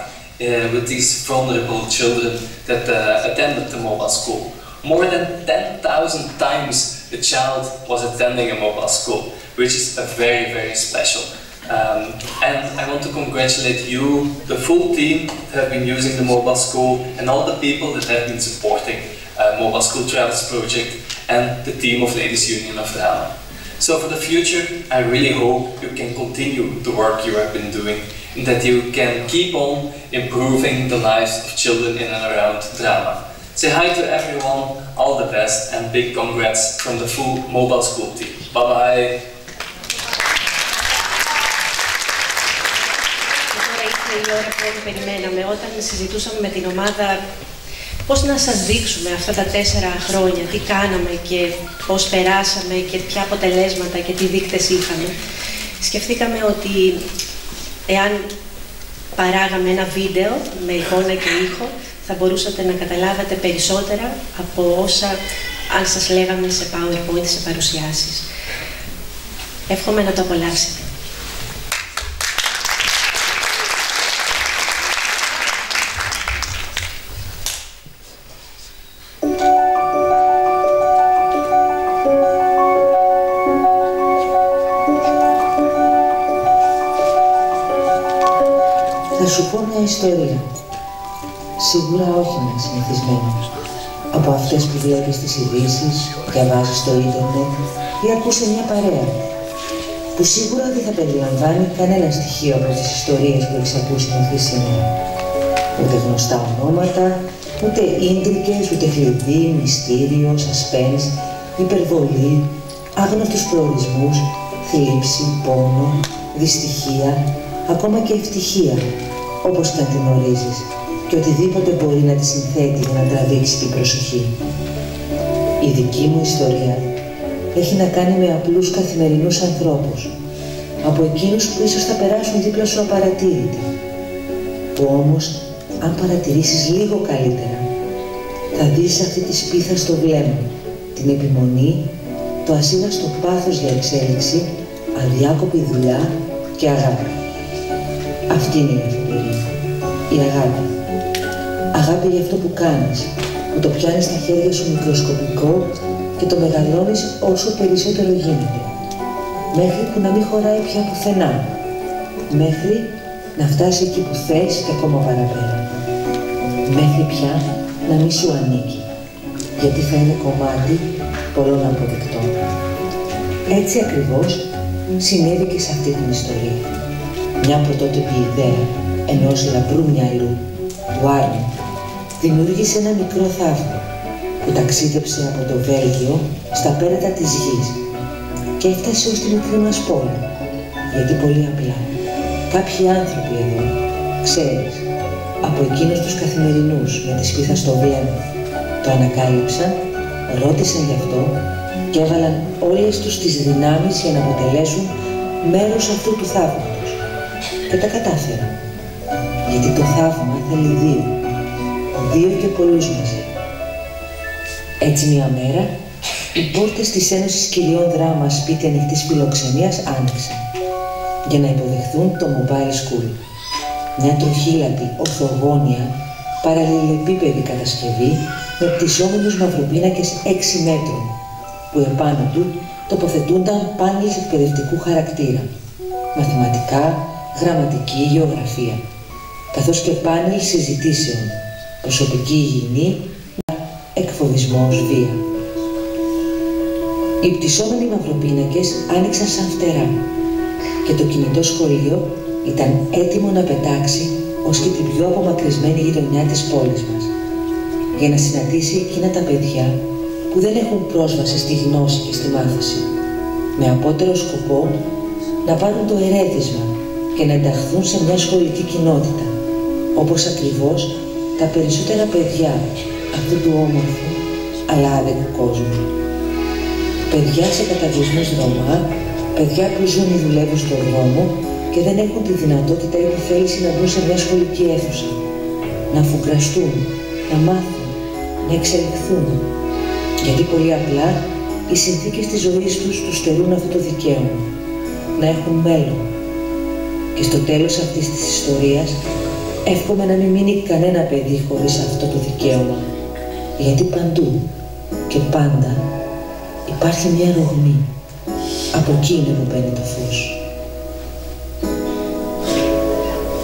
with these vulnerable children that attended the mobile school. More than 10,000 times a child was attending a mobile school, which is very, very special. And I want to congratulate you, the full team that have been using the mobile school, and all the people that have been supporting Mobile School Travels Project and the team of Ladies Union of Drama. So for the future, I really hope you can continue the work you have been doing, and that you can keep on improving the lives of children in and around Drama. Say hi to everyone, all the best, and big congrats from the full Mobile School team. Bye bye. Η ώρα που όλοι περιμέναμε, όταν συζητούσαμε με την ομάδα πώς να σας δείξουμε αυτά τα 4 χρόνια, τι κάναμε και πώς περάσαμε και ποια αποτελέσματα και τι δείκτες είχαμε, σκεφτήκαμε ότι εάν παράγαμε ένα βίντεο με εικόνα και ήχο, θα μπορούσατε να καταλάβετε περισσότερα από όσα αν σας λέγαμε σε PowerPoint, σε παρουσιάσεις. Εύχομαι να το απολαύσετε. Θα σου πω μια ιστορία. Σίγουρα όχι μια συνηθισμένη. Από αυτές που βλέπεις στις ειδήσεις, διαβάζεις στο ίντερνετ ή ακούς σε μια παρέα. Που σίγουρα δεν θα περιλαμβάνει κανένα στοιχείο από τις ιστορίες που έχεις ακούσει μέχρι σήμερα. Ούτε γνωστά ονόματα, ούτε ίντρικες, ούτε κλειδί, μυστήριο, suspense, υπερβολή, άγνωστους προορισμούς, θλίψη, πόνο, δυστυχία, ακόμα και ευτυχία, όπως και αν την ορίζεις, και οτιδήποτε μπορεί να τη συνθέτει για να τραβήξει την προσοχή. Η δική μου ιστορία έχει να κάνει με απλούς καθημερινούς ανθρώπους, από εκείνους που ίσως θα περάσουν δίπλα σου απαρατήρητοι, που όμως αν παρατηρήσεις λίγο καλύτερα, θα δεις αυτή τη σπίθα στο βλέμμα, την επιμονή, το ασύραστο πάθος για εξέλιξη, αδιάκοπη δουλειά και αγάπη. Αυτή είναι η αφιπηρία, η αγάπη. Αγάπη για αυτό που κάνεις, που το πιάνεις στα χέρια σου μικροσκοπικό και το μεγαλώνεις όσο περισσότερο γίνεται. Μέχρι που να μην χωράει πια πουθενά. Μέχρι να φτάσει εκεί που θες και ακόμα παραπέρα. Μέχρι πια να μην σου ανήκει, γιατί θα είναι κομμάτι πολλών αποδεκτών. Έτσι ακριβώς συνέβη και σε αυτή την ιστορία. Μια πρωτότυπη ιδέα ενός λαμπρού μυαλού, του Άρνη, δημιούργησε ένα μικρό θαύμα που ταξίδεψε από το Βέλγιο στα πέρατα της γης και έφτασε ως τη μικρή μας πόλη, γιατί πολύ απλά κάποιοι άνθρωποι εδώ, ξέρεις, από εκείνους τους καθημερινούς με τη σπίθα στο βλέμμα, το ανακάλυψαν, ρώτησαν γι' αυτό και έβαλαν όλες τους τις δυνάμεις για να αποτελέσουν μέρος αυτού του θαύματος. Και τα κατάφεραν, γιατί το θαύμα θέλει δύο και πολλούς μαζί. Έτσι μια μέρα, οι πόρτες της Ένωσης Κυριών Δράμας Σπίτι Ανοιχτής Φιλοξενίας άνοιξαν για να υποδεχθούν το Mobile School. Μια τροχύλατη, ορθογώνια, παραλληλεπίπεδη κατασκευή με πτυσσόμενους μαυροπίνακες 6 μέτρων, που επάνω του τοποθετούνταν πάνελ εκπαιδευτικού χαρακτήρα, μαθηματικά, γραμματική, γεωγραφία, καθώς και πάνελ συζητήσεων, προσωπική υγιεινή, εκφοβισμός, βία. Οι πτυσσόμενοι μαυροπίνακες άνοιξαν σαν φτερά και το κινητό σχολείο ήταν έτοιμο να πετάξει ως και την πιο απομακρυσμένη γειτονιά της πόλης μας, για να συναντήσει εκείνα τα παιδιά που δεν έχουν πρόσβαση στη γνώση και στη μάθηση, με απότερο σκοπό να πάρουν το ερέθισμα και να ενταχθούν σε μια σχολική κοινότητα, όπως ακριβώς τα περισσότερα παιδιά αυτού του όμορφου αλλά άδικου κόσμου. Παιδιά σε καταβλισμούς Ρωμά, παιδιά που ζουν ή δουλεύουν στον δρόμο και δεν έχουν τη δυνατότητα ή τη θέληση να μπουν σε μια σχολική αίθουσα, να αφουγκραστούν, να μάθουν, να εξελιχθούν, γιατί πολύ απλά οι συνθήκες της ζωής τους στερούν αυτό το δικαίωμα, να έχουν μέλλον. Και στο τέλος αυτής της ιστορίας εύχομαι να μην μείνει κανένα παιδί χωρίς αυτό το δικαίωμα, γιατί παντού και πάντα υπάρχει μια ρογμή. Από εκεί είναι που μπαίνει το φως.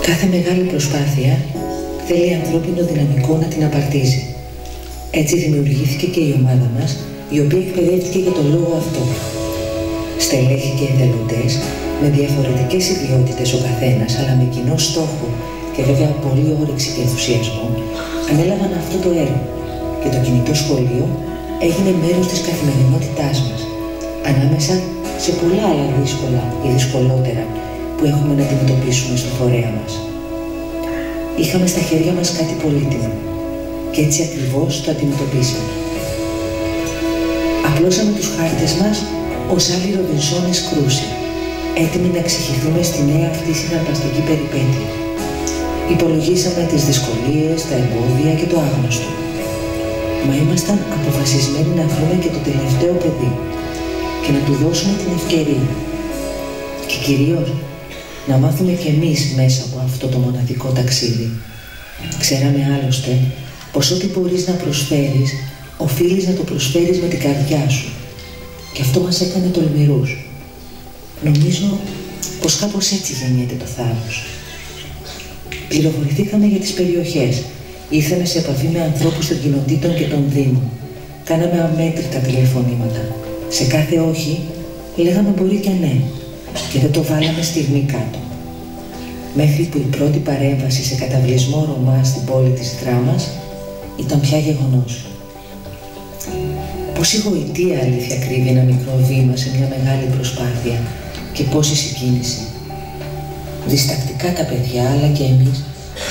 Κάθε μεγάλη προσπάθεια θέλει ανθρώπινο δυναμικό να την απαρτίζει. Έτσι δημιουργήθηκε και η ομάδα μας, η οποία εκπαιδεύτηκε για τον λόγο αυτό. Στελέχοι και εθελοντές, με διαφορετικές ιδιότητες ο καθένας, αλλά με κοινό στόχο και βέβαια πολύ όρεξη και ενθουσιασμό, ανέλαβαν αυτό το έργο και το κινητό σχολείο έγινε μέρος της καθημερινότητάς μας, ανάμεσα σε πολλά άλλα δύσκολα ή δυσκολότερα που έχουμε να αντιμετωπίσουμε στο φορέα μας. Είχαμε στα χέρια μας κάτι πολύτιμο και έτσι ακριβώς το αντιμετωπίσαμε. Απλώσαμε τους χάρτες μας ως άλλοι Ρομπινσόνες Κρούσι, έτοιμοι να εξηγηθούμε στη νέα αυτή συναρπαστική περιπέτεια. Υπολογίσαμε τις δυσκολίες, τα εμπόδια και το άγνωστο. Μα ήμασταν αποφασισμένοι να βρούμε και το τελευταίο παιδί και να του δώσουμε την ευκαιρία. Και κυρίως να μάθουμε κι εμείς μέσα από αυτό το μοναδικό ταξίδι. Ξέραμε άλλωστε πως ό,τι μπορείς να προσφέρεις, οφείλεις να το προσφέρεις με την καρδιά σου. Και αυτό μας έκανε τολμηρούς. Νομίζω πως κάπως έτσι γεννιέται το θάρρος. Πληροφορηθήκαμε για τις περιοχές. Ήρθαμε σε επαφή με ανθρώπους των κοινοτήτων και των δήμων. Κάναμε αμέτρητα τηλεφωνήματα. Σε κάθε όχι, λέγαμε μπορεί και ναι. Και δεν το βάλαμε στιγμή κάτω. Μέχρι που η πρώτη παρέμβαση σε καταβλισμό Ρωμά στην πόλη της Δράμας ήταν πια γεγονός. Πόση γοητεία αλήθεια κρύβει ένα μικρό βήμα σε μια μεγάλη προσπάθεια και πόση συγκίνηση. Διστακτικά τα παιδιά, αλλά και εμείς,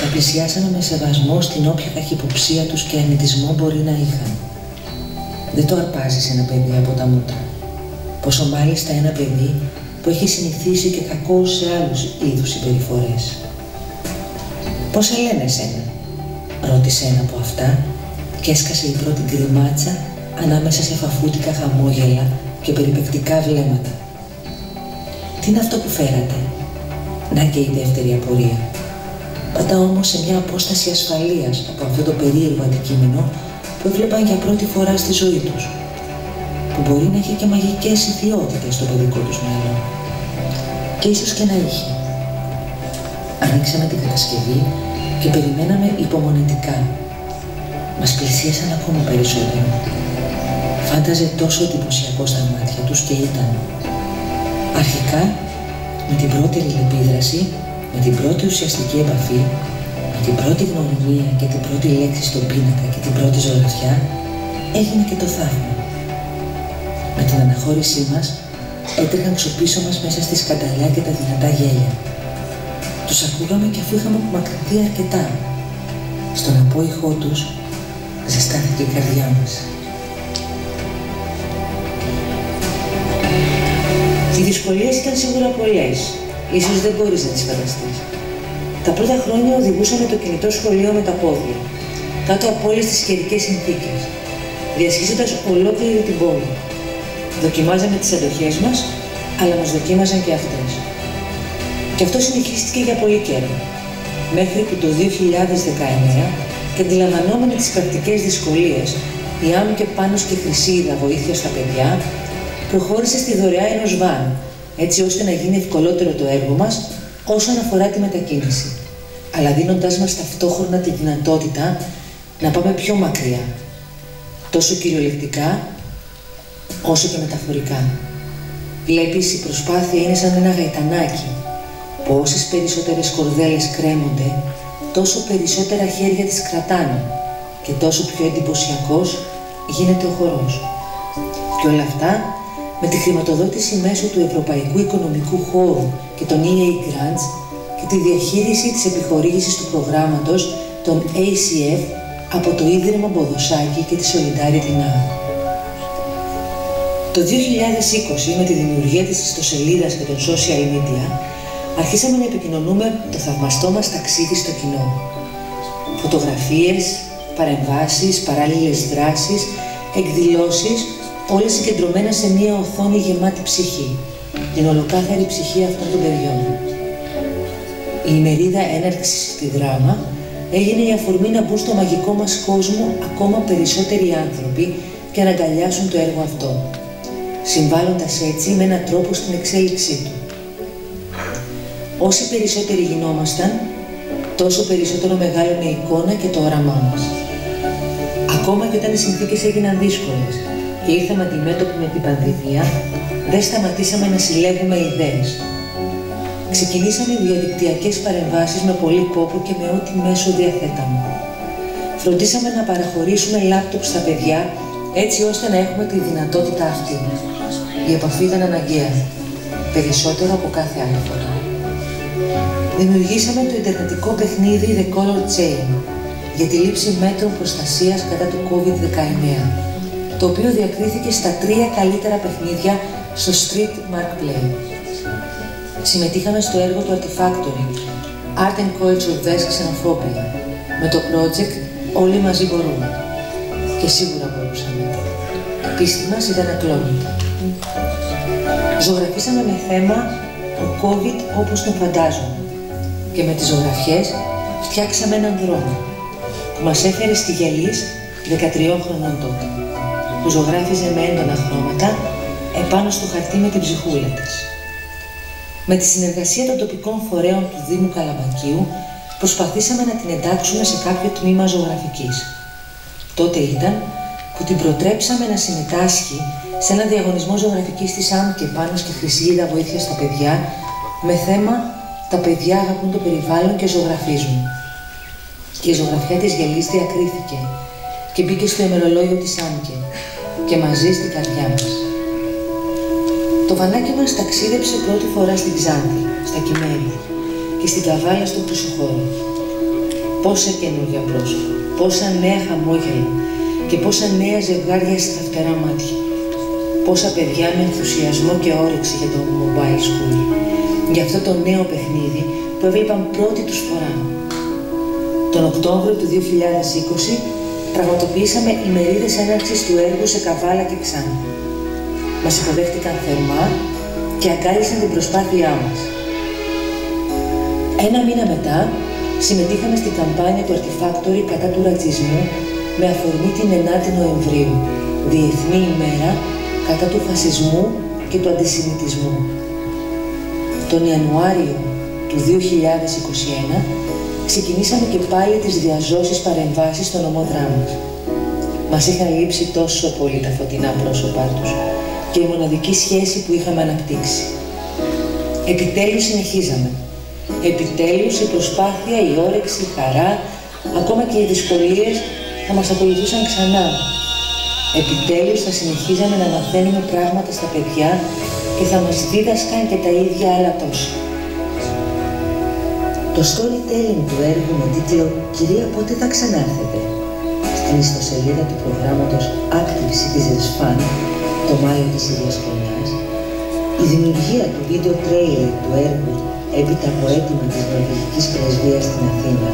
τα πλησιάσαμε με σεβασμό στην όποια καχυποψία τους και αρνητισμό μπορεί να είχαν. Δεν το αρπάζεις ένα παιδί από τα μούτρα. Πόσο μάλιστα ένα παιδί που έχει συνηθίσει και κακώς σε άλλους είδους συμπεριφορές. Πώς σε λένε εσένα, ρώτησε ένα από αυτά και έσκασε η πρώτη γκριμάτσα ανάμεσα σε φαφούτικα χαμόγελα και περιπεκτικά βλέμματα. Τι είναι αυτό που φέρατε? Να και η δεύτερη απορία. Πάντα όμως σε μια απόσταση ασφαλείας από αυτό το περίεργο αντικείμενο που έβλεπαν για πρώτη φορά στη ζωή τους, που μπορεί να έχει και μαγικές ιδιότητες στο παιδικό τους μέλλον. Και ίσως και να είχε. Ανοίξαμε την κατασκευή και περιμέναμε υπομονετικά. Μας πλησίασαν ακόμα περισσότερο. Φάνταζε τόσο εντυπωσιακό στα μάτια τους και ήταν. Αρχικά, με την πρώτη αλληλεπίδραση, με την πρώτη ουσιαστική επαφή, με την πρώτη γνωριμία και την πρώτη λέξη στον πίνακα και την πρώτη ζωγραφιά, έγινε και το θαύμα. Με την αναχώρησή μας, έτρεχαν ξοπίσω μας μέσα στη σκανταλιά και τα δυνατά γέλια. Τους ακούγαμε και αφού είχαμε απομακρυνθεί αρκετά. Στον απόϊχό τους, ζεστάθηκε η καρδιά μας. Οι δυσκολίες ήταν σίγουρα πολλές, ίσως δεν μπορείς να τις φανταστείς. Τα πρώτα χρόνια οδηγούσαμε το κινητό σχολείο με τα πόδια, κάτω από όλες τις καιρικές συνθήκες, διασχίζοντας ολόκληρη την πόλη. Δοκιμάζαμε τις αντοχές μας, αλλά μας δοκίμαζαν και αυτές. Και αυτό συνεχίστηκε για πολύ καιρό, μέχρι που το 2019, και αντιλαμβανόμενοι τις πρακτικές δυσκολίες, η Άμμη και Πάνος και Χρυσίδα βοήθεια στα παιδιά, προχώρησε στη δωρεά ενός βαν, έτσι ώστε να γίνει ευκολότερο το έργο μας όσον αφορά τη μετακίνηση, αλλά δίνοντάς μας ταυτόχρονα τη δυνατότητα να πάμε πιο μακριά, τόσο κυριολεκτικά όσο και μεταφορικά. Βλέπεις, η προσπάθεια είναι σαν ένα γαϊτανάκι, που όσες περισσότερες κορδέλες κρέμονται, τόσο περισσότερα χέρια τις κρατάνε και τόσο πιο εντυπωσιακός γίνεται ο χορός. Και όλα αυτά με τη χρηματοδότηση μέσω του Ευρωπαϊκού Οικονομικού Χώρου και των EA Grants και τη διαχείριση της επιχορήγησης του προγράμματος των ACF από το Ίδρυμα Μποδοσάκη και τη Solidarity Now. Το 2020, με τη δημιουργία της ιστοσελίδας και των social media, αρχίσαμε να επικοινωνούμε το θαυμαστό μας ταξίδι στο κοινό. Φωτογραφίες, παρεμβάσεις, παράλληλες δράσεις, εκδηλώσεις, όλες συγκεντρωμένα σε μία οθόνη γεμάτη ψυχή, την ολοκάθαρη ψυχή αυτών των παιδιών. Η ημερίδα έναρξης στη Δράμα έγινε η αφορμή να μπουν στο μαγικό μας κόσμο ακόμα περισσότεροι άνθρωποι και να αγκαλιάσουν το έργο αυτό, συμβάλλοντας έτσι με έναν τρόπο στην εξέλιξή του. Όσοι περισσότεροι γινόμασταν, τόσο περισσότερο μεγάλωνε η εικόνα και το όραμά μας. Ακόμα και όταν οι συνθήκες έγιναν δύσκολες και ήρθαμε αντιμέτωποι με την πανδημία, δεν σταματήσαμε να συλλέγουμε ιδέες. Ξεκινήσαμε διαδικτυακές παρεμβάσεις με πολύ κόπο και με ό,τι μέσο διαθέταμε. Φροντίσαμε να παραχωρήσουμε λάπτοπ στα παιδιά, έτσι ώστε να έχουμε τη δυνατότητα αυτή. Η επαφή ήταν αναγκαία, περισσότερο από κάθε άλλη φορά. Δημιουργήσαμε το ιντερνετικό παιχνίδι The Color Chain για τη λήψη μέτρων προστασίας κατά του COVID-19, το οποίο διακρίθηκε στα 3 καλύτερα παιχνίδια στο Street Marketplace. Συμμετείχαμε στο έργο του Artifactory, Art and Culture vs. Xenophobia, με το project Όλοι μαζί μπορούμε. Και σίγουρα μπορούσαμε. Η πίστη μας ήταν ακλόνητη. Ζωγραφίσαμε με θέμα το COVID όπως τον φαντάζομαι. Και με τις ζωγραφιές φτιάξαμε έναν δρόμο που μας έφερε στη Γελής 13 χρονών τότε, που ζωγράφιζε με έντονα χρώματα επάνω στο χαρτί με την ψυχούλα της. Με τη συνεργασία των τοπικών φορέων του Δήμου Καλαμακίου προσπαθήσαμε να την εντάξουμε σε κάποιο τμήμα ζωγραφικής. Τότε ήταν που την προτρέψαμε να συμμετάσχει σε ένα διαγωνισμό ζωγραφικής της Άμμη και Πάνος και Χρυσίδα βοήθεια στα παιδιά με θέμα «Τα παιδιά αγαπούν το περιβάλλον και ζωγραφίζουν». Και η ζωγραφιά της Γελής διακρίθηκε και μπήκε στο ημερολόγιο της Άμμη και μαζί στην καρδιά μας. Το βανάκι μας ταξίδεψε πρώτη φορά στην Ξάνθη, στα Κυμέρια και στην Καβάλα στο Χρυσοχώρο. Πόσα καινούργια πρόσωπα, πόσα νέα χαμόγελα και πόσα νέα ζευγάρια στα φτερά μάτια. Πόσα παιδιά με ενθουσιασμό και όρεξη για το mobile school, για αυτό το νέο παιχνίδι που έβλεπαν πρώτη τους φορά. Τον Οκτώβριο του 2020 πραγματοποιήσαμε ημερίδες έναρξης του έργου σε Καβάλα και Ξάνθη. Μας υποδέχτηκαν θερμά και αγκάλισαν την προσπάθειά μας. Ένα μήνα μετά συμμετείχαμε στην καμπάνια του Artifactory κατά του ρατσισμού με αφορμή την 9η Νοεμβρίου, Διεθνή ημέρα κατά του φασισμού και του αντισημιτισμού. Τον Ιανουάριο του 2021 ξεκινήσαμε και πάλι τις διαζώσεις παρεμβάσεις στο νομό Δράμας. Μας είχαν λείψει τόσο πολύ τα φωτεινά πρόσωπά τους και η μοναδική σχέση που είχαμε αναπτύξει. Επιτέλους συνεχίζαμε. Επιτέλους η προσπάθεια, η όρεξη, η χαρά, ακόμα και οι δυσκολίες θα μας ακολουθούσαν ξανά. Επιτέλους θα συνεχίζαμε να μαθαίνουμε πράγματα στα παιδιά και θα μας δίδασκαν και τα ίδια άλλα τόσα. Το storytelling του έργου με τίτλο «Κυρία, πότε θα ξανάρθετε» στην ιστοσελίδα του προγράμματος Active Citizens Fund το Μάιο της ίδιας χρονιάς, η δημιουργία του βίντεο τρέιλερ του έργου έπειτα από αίτημα της Νορβηγικής Πρεσβείας στην Αθήνα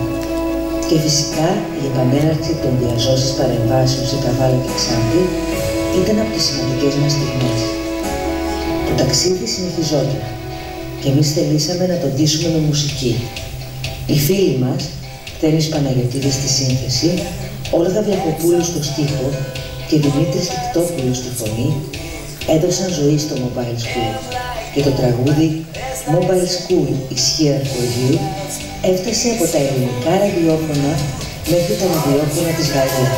και φυσικά η επανέναρξη των διαζώσεις παρεμβάσεων σε Καβάλα και Ξάνθη ήταν από τις σημαντικές μας στιγμές. Το ταξίδι συνεχιζόταν και εμείς θελήσαμε να το ντύσουμε με μουσική. Οι φίλοι μας, Τένις Παναγιωτίδης στη σύνθεση, Όλγα Βλαχοπούλου στο στίχο και Δημήτρης Τικτόπουλος στη φωνή, έδωσαν ζωή στο Mobile School και το τραγούδι Mobile School is here for you έφτασε από τα ελληνικά ραδιόφωνα μέχρι τα ραδιόφωνα της Γαλλίας.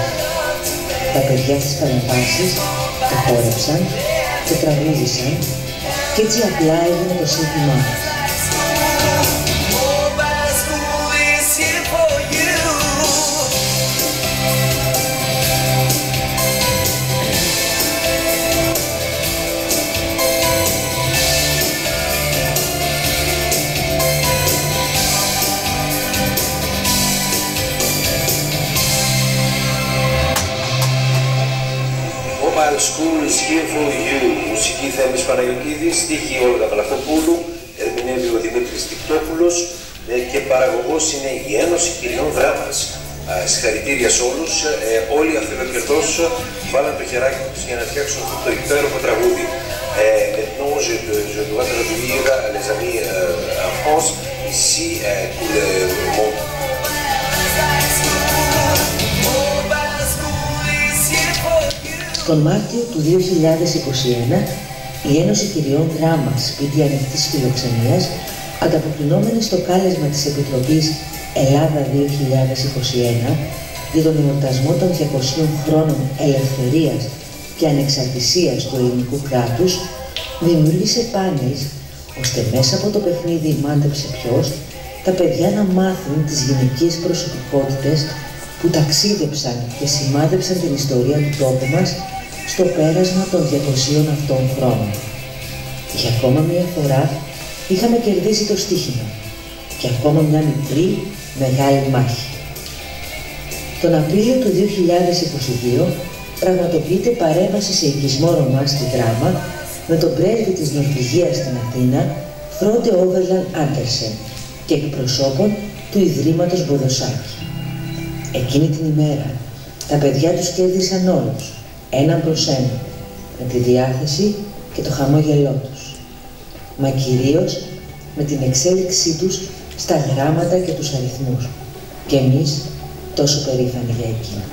Τα παιδιά στις παρεμβάσεις το χόρεψαν, το τραγούδισαν και έτσι απλά έγινε το σύνθημά μας. Mobile School is here for you. Μουσική Θέμης Παναγιωτίδης, στίχη Όλγα Βλαχοπούλου, ερμηνεύει ο Δημήτρης Τικτόπουλος και παραγωγός είναι η Ένωση Κυριών Δράμας. Συγχαρητήρια σε όλους. Όλοι αυθεντοκερδώς βάλαν το χεράκι τους για να φτιάξουν αυτό το υπέροχο τραγούδι. Maintenant, je dois traduire les amis en France, ici tout le monde. Τον Μάρτιο του 2021, η Ένωση Κυριών Δράμας Σπίτι Ανοιχτής Φιλοξενίας, ανταποκρινόμενη στο κάλεσμα της Επιτροπής Ελλάδα 2021 για τον εορτασμό των 200 χρόνων ελευθερίας και ανεξαρτησίας του ελληνικού κράτους, δημιούργησε πάνελς ώστε μέσα από το παιχνίδι «Μάντεψε ποιος» τα παιδιά να μάθουν τις γυναικείες προσωπικότητες που ταξίδεψαν και σημάδεψαν την ιστορία του τόπου μας στο πέρασμα των 200 αυτών χρόνων. Για ακόμα μια φορά είχαμε κερδίσει το στοίχημα και ακόμα μια μικρή μεγάλη μάχη. Τον Απρίλιο του 2022 πραγματοποιείται παρέμβαση σε οικισμό Ρωμά στη Δράμα με τον πρέσβη της Νορβηγίας στην Αθήνα, Φρόντε Όβερλαν Άντερσεν και εκπροσώπων του Ιδρύματος Μποδοσάκη. Εκείνη την ημέρα τα παιδιά τους κέρδισαν όλους, έναν προς έναν, με τη διάθεση και το χαμόγελό τους, μα κυρίως με την εξέλιξή τους στα γράμματα και τους αριθμούς, και εμείς τόσο περήφανοι για εκείνα.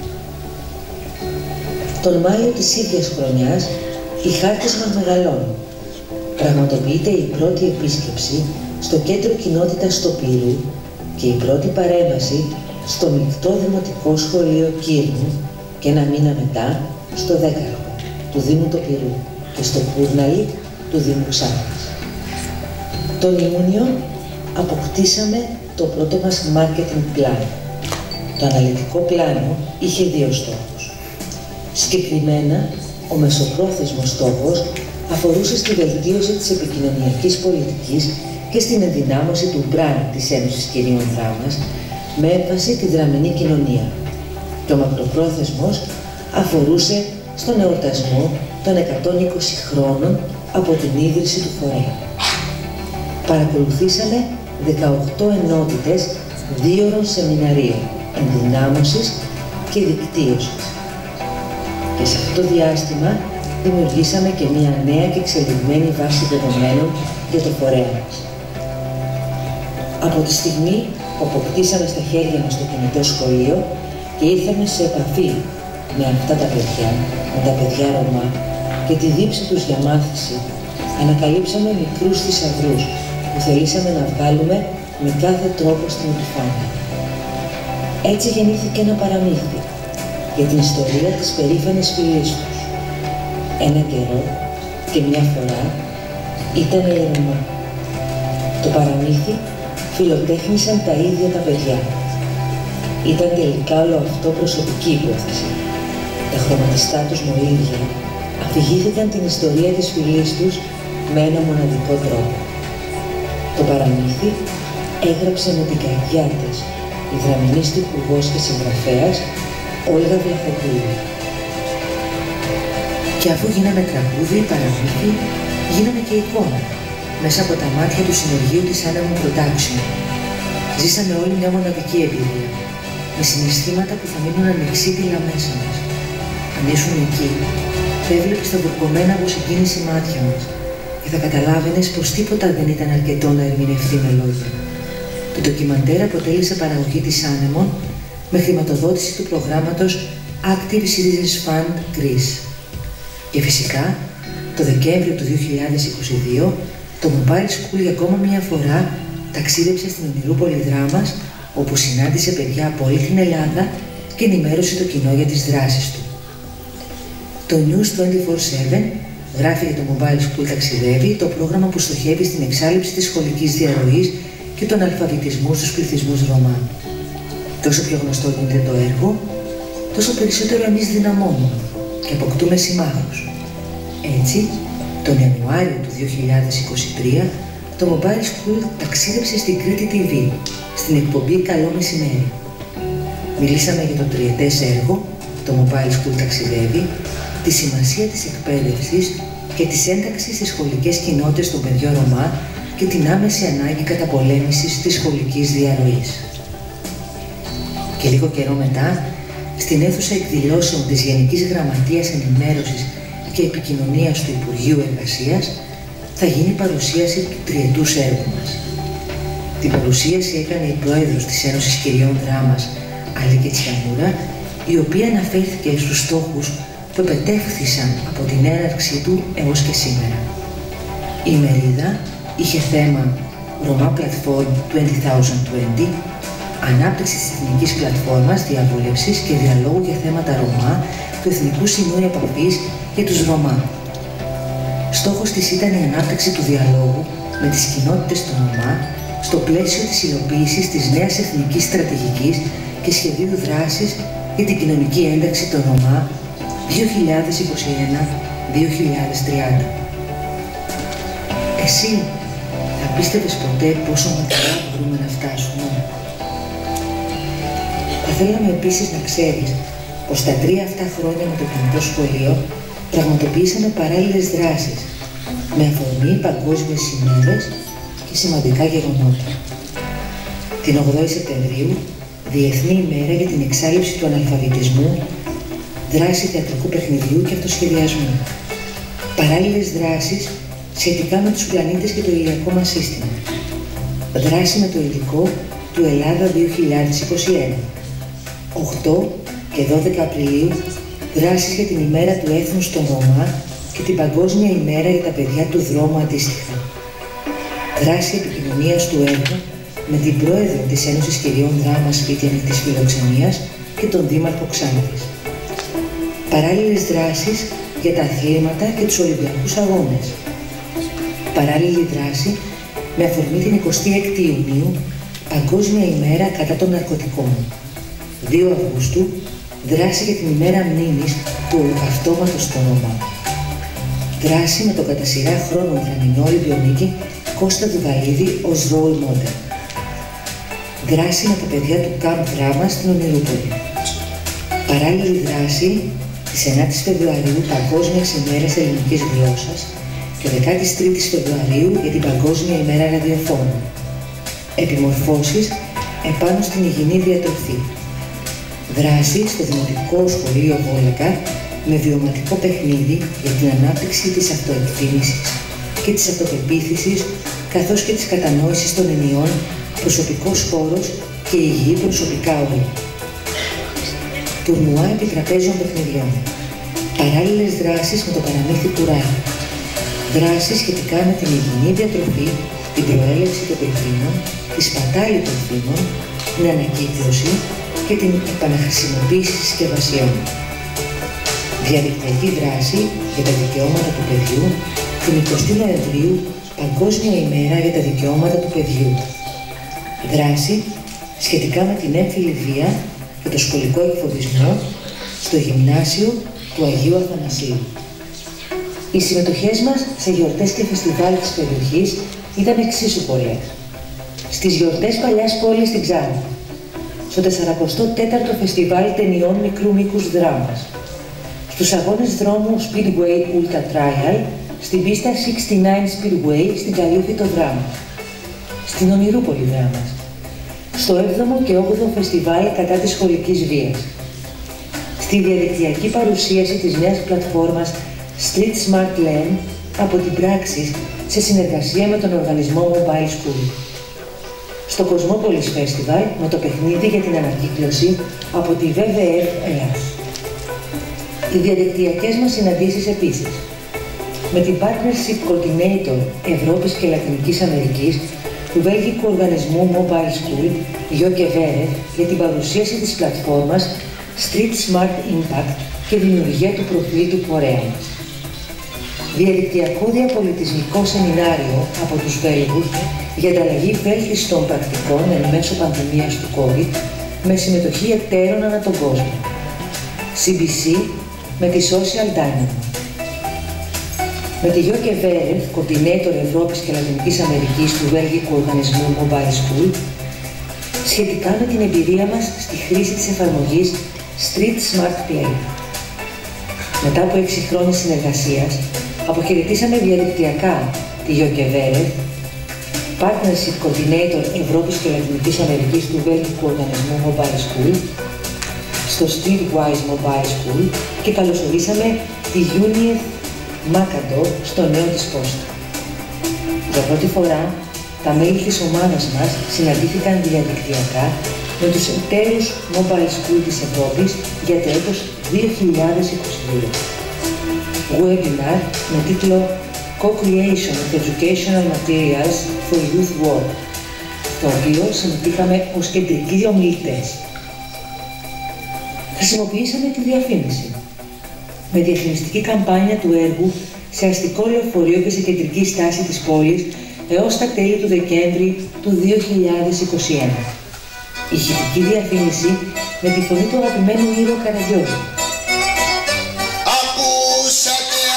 Τον Μάιο της ίδιας χρονιάς οι χάρτες μας μεγαλώνουν. Πραγματοποιείται η πρώτη επίσκεψη στο κέντρο κοινότητας στο Πύρου και η πρώτη παρέμβαση στο μεικτό δημοτικό σχολείο Κύρνου και ένα μήνα μετά στο Δέκαρχο του Δήμου Τοπυρού και στο Κούρναλι του Δήμου Ξάνθης. Τον Ιούνιο αποκτήσαμε το πρώτο μας marketing plan. Το αναλυτικό πλάνο είχε δύο στόχους. Συγκεκριμένα, ο μεσοπρόθεσμος στόχος αφορούσε στη βελτίωση της επικοινωνιακής πολιτικής και στην ενδυνάμωση του brand της Ένωσης Κυριών Δράμας με έμφαση τη δραμηνή κοινωνία. Το μακροπρόθεσμος αφορούσε στον εορτασμό των 120 χρόνων από την ίδρυση του φορέα. Παρακολουθήσαμε 18 ενότητες 2 ώρων σεμιναρίων ενδυνάμωσης και δικτύωσης. Και σε αυτό το διάστημα δημιουργήσαμε και μια νέα και εξελιγμένη βάση δεδομένων για το φορέα μας. Από τη στιγμή που αποκτήσαμε στα χέρια μας το κινητό σχολείο και ήρθαμε σε επαφή με αυτά τα παιδιά, με τα παιδιά Ρωμά και τη δίψη τους για μάθηση, ανακαλύψαμε μικρούς θησαυρούς που θελήσαμε να βγάλουμε με κάθε τρόπο στην επιφάνεια. Έτσι γεννήθηκε ένα παραμύθι για την ιστορία της περήφανης φυλής τους. Ένα καιρό και μια φορά ήταν οι Ρωμά. Το παραμύθι φιλοτέχνησαν τα ίδια τα παιδιά. Ήταν τελικά όλο αυτό προσωπική υπόθεση. Τα χρωματιστά τους μολύβια αφηγήθηκαν την ιστορία της φυλής τους με ένα μοναδικό τρόπο. Το παραμύθι έγραψε με την καρδιά της η δραμηνής τυπουργός και συγγραφέας Όλγα Βλαχοπούλου. Και αφού γίναμε τραγούδι, παραμύθι, γίναμε και εικόνα μέσα από τα μάτια του συνεργείου της Άνεμου Production. Ζήσαμε όλοι μια μοναδική εμπειρία, με συναισθήματα που θα μείνουν ανεξίτηλα μέσα μας. Αν ήσουν εκεί, θα έβλεπες τα βουρκωμένα από συγκίνηση μάτια μας και θα καταλάβαινες πως τίποτα δεν ήταν αρκετό να ερμηνευτεί με λόγια. Το ντοκιμαντέρ αποτέλεσε παραγωγή της Άνεμον με χρηματοδότηση του προγράμματος Active Citizens Fund Greece. Και φυσικά, το Δεκέμβριο του 2022, το Mobile School για ακόμα μια φορά ταξίδεψε στην Ονειρούπολη Δράμας, όπου συνάντησε παιδιά από όλη την Ελλάδα και ενημέρωσε το κοινό για τις δράσεις του. Το News 24/7 γράφει για το Mobile School Ταξιδεύει, το πρόγραμμα που στοχεύει στην εξάλληψη της σχολικής διαρροής και τον αλφαβητισμό στους πληθυσμούς Ρωμά. Τόσο πιο γνωστό γίνεται το έργο, τόσο περισσότερο εμείς δυναμώνουμε και αποκτούμε συμμάχους. Έτσι, τον Ιανουάριο του 2023, το Mobile School ταξίδεψε στην Κρήτη TV, στην εκπομπή Καλό Μεσημέρι. Μιλήσαμε για το τριετές έργο, το Mobile School Ταξιδεύει, τη σημασία της εκπαίδευσης και της ένταξης στις σχολικές κοινότητες των παιδιών Ρωμά και την άμεση ανάγκη καταπολέμησης της σχολικής διαρροής. Και λίγο καιρό μετά, στην αίθουσα εκδηλώσεων της Γενικής Γραμματείας Ενημέρωσης και Επικοινωνίας του Υπουργείου Εργασίας, θα γίνει παρουσίαση του τριετούς έργου μας. Την παρουσίαση έκανε η πρόεδρος της Ένωσης Κυριών Δράμας, Αλίκη Τσιανούρα, η οποία αναφέρθηκε στους στόχους που επετεύχθησαν από την έναρξή του έως και σήμερα. Η ημερίδα είχε θέμα Roma Platform 2020, ανάπτυξη της εθνικής πλατφόρμας διαβούλευσης και διαλόγου για θέματα Ρωμά του Εθνικού Σημείου Επαφής για τους Ρωμά. Στόχος της ήταν η ανάπτυξη του διαλόγου με τις κοινότητες των Ρωμά στο πλαίσιο της υλοποίησης της νέας εθνικής στρατηγικής και σχεδίου δράσης για την κοινωνική ένταξη των Ρωμά 2021-2030. Εσύ θα πίστευες ποτέ πόσο μακριά μπορούμε να φτάσουμε? Θα θέλαμε επίσης να ξέρεις πως τα 3 αυτά χρόνια με το κινητό σχολείο πραγματοποιήσαμε παράλληλες δράσεις με αφορμή παγκόσμιες ημέρες και σημαντικά γεγονότα. Την 8η Σεπτεμβρίου, Διεθνή ημέρα για την εξάλληψη του αναλφαβητισμού, δράση θεατρικού παιχνιδιού και αυτοσχεδιασμού. Παράλληλες δράσεις σχετικά με τους πλανήτες και το ηλιακό μας σύστημα. Δράση με το υλικό του Ελλάδα 2021. 8 και 12 Απριλίου, δράσεις για την ημέρα του έθνους των Ρωμά και την Παγκόσμια ημέρα για τα παιδιά του δρόμου αντίστοιχα. Δράση επικοινωνίας του έργου με την πρόεδρο της Ένωσης Κυριών Δράμας Σπίτι Ανοιχτής Φιλοξενίας και τον Δήμαρχο Ξάνθης. Παράλληλες δράσεις για τα αθλήματα και τους Ολυμπιακούς Αγώνες. Παράλληλη δράση με αφορμή την 26η Ιουνίου, Παγκόσμια ημέρα κατά των ναρκωτικών. 2 Αυγούστου, δράση για την ημέρα μνήμης του Ολοκαυτώματος των Ρωμά. Δράση με τον κατά σειρά χρόνων δραμηνό Ολυμπιονίκη Κώστα Δουβαλίδη ως role model. Δράση με τα παιδιά του Camp Δράμα στην Ονειρούπολη. Παράλληλη δράση της 9ης Φεβρουαρίου Παγκόσμιας ημέρας ελληνικής γλώσσας και 13ης Φεβρουαρίου για την Παγκόσμια ημέρα ραδιοφώνου. Επιμορφώσεις επάνω στην υγιεινή διατροφή. Δράση στο Δημοτικό Σχολείο Βόλακα με βιωματικό παιχνίδι για την ανάπτυξη της αυτοεκτίμησης και της αυτοπεποίθησης, καθώς και της κατανόησης των ενιών προσωπικός χώρος και υγιή προσωπικά όρια. Τουρνουά επιτραπέζιων παιχνιδιών. Παράλληλες δράσεις με το παραμύθι κουράκι. Δράσεις σχετικά με την υγιεινή διατροφή, την προέλευση των πυρηνών, τη σπατάλη των φύμων, την ανακύκλωση και την επαναχρησιμοποίηση συσκευασιών. Διαδικτυακή δράση για τα δικαιώματα του παιδιού την 20η Νοεμβρίου, Παγκόσμια ημέρα για τα δικαιώματα του παιδιού. Δράση σχετικά με την έμφυλη βία και το σχολικό εκφοβισμό στο γυμνάσιο του Αγίου Αθανασίου. Οι συμμετοχές μας σε γιορτές και φεστιβάλ της περιοχής ήταν εξίσου πολλές. Στις γιορτές Παλιάς Πόλης στην Ξάνθη, στο 44ο Φεστιβάλ Ταινιών Μικρού Μήκους Δράμας, στους αγώνες δρόμου Speedway Ultra Trial, στην πίστα 69 Speedway στην Καλύφιτο Δράμας, στην Ονειρούπολη Δράμας, στο 7ο και 8ο Φεστιβάλ κατά της σχολικής βίας, στη διαδικτυακή παρουσίαση της νέας πλατφόρμας Street Smart Learn από την πράξη σε συνεργασία με τον οργανισμό Mobile School, στο Κοσμόπολης Festival με το παιχνίδι για την ανακύκλωση από τη WWF Ελλάς. Οι διαδικτυακές μας συναντήσεις επίσης με την Partnership Coordinator Ευρώπης και Λατινικής Αμερικής του βέλγικου οργανισμού Mobile School, Γιώκε Βέρεφ, για την παρουσίαση της πλατφόρμας Street Smart Impact και δημιουργία του προφίλ του φορέα μας. Διαδικτυακό διαπολιτισμικό σεμινάριο από τους Βέλγους για ανταλλαγή βέλτιστων πρακτικών εν μέσω πανδημίας του COVID με συμμετοχή εταίρων ανά τον κόσμο. CBC με τη Social Dynamo. Με τη Γιώκε Βέρεφ, Coordinator Ευρώπης και Λατινικής Αμερικής του βέλγικου οργανισμού Mobile School, σχετικά με την εμπειρία μας στη χρήση της εφαρμογής Street Smart Play. Μετά από 6 χρόνια συνεργασίας, αποχαιρετήσαμε διαδικτυακά τη Γιώκε Βέρεφ, Partnership Coordinator Ευρώπης και Λατινικής Αμερικής του βέλγικου οργανισμού Mobile School, στο Streetwise Mobile School και καλωσορίσαμε τη Unieth Μάκαντο στο νέο της πόστο. Για πρώτη φορά, τα μέλη της ομάδας μας συναντήθηκαν διαδικτυακά με τους εταίρους Mobile School της Ευρώπης για το έτος 2022. Webinar με τίτλο Co-Creation of Educational Materials for Youth Work, στο οποίο συμμετείχαμε ως κεντρικοί ομιλητές. Χρησιμοποιήσαμε τη διαφήμιση με διαφημιστική καμπάνια του έργου σε αστικό λεωφορείο και σε κεντρική στάση της πόλης έως τα τέλη του Δεκέμβρη του 2021. Ηχητική διαφήμιση με τη φωνή του αγαπημένου ήρωα Καραγκιόζη.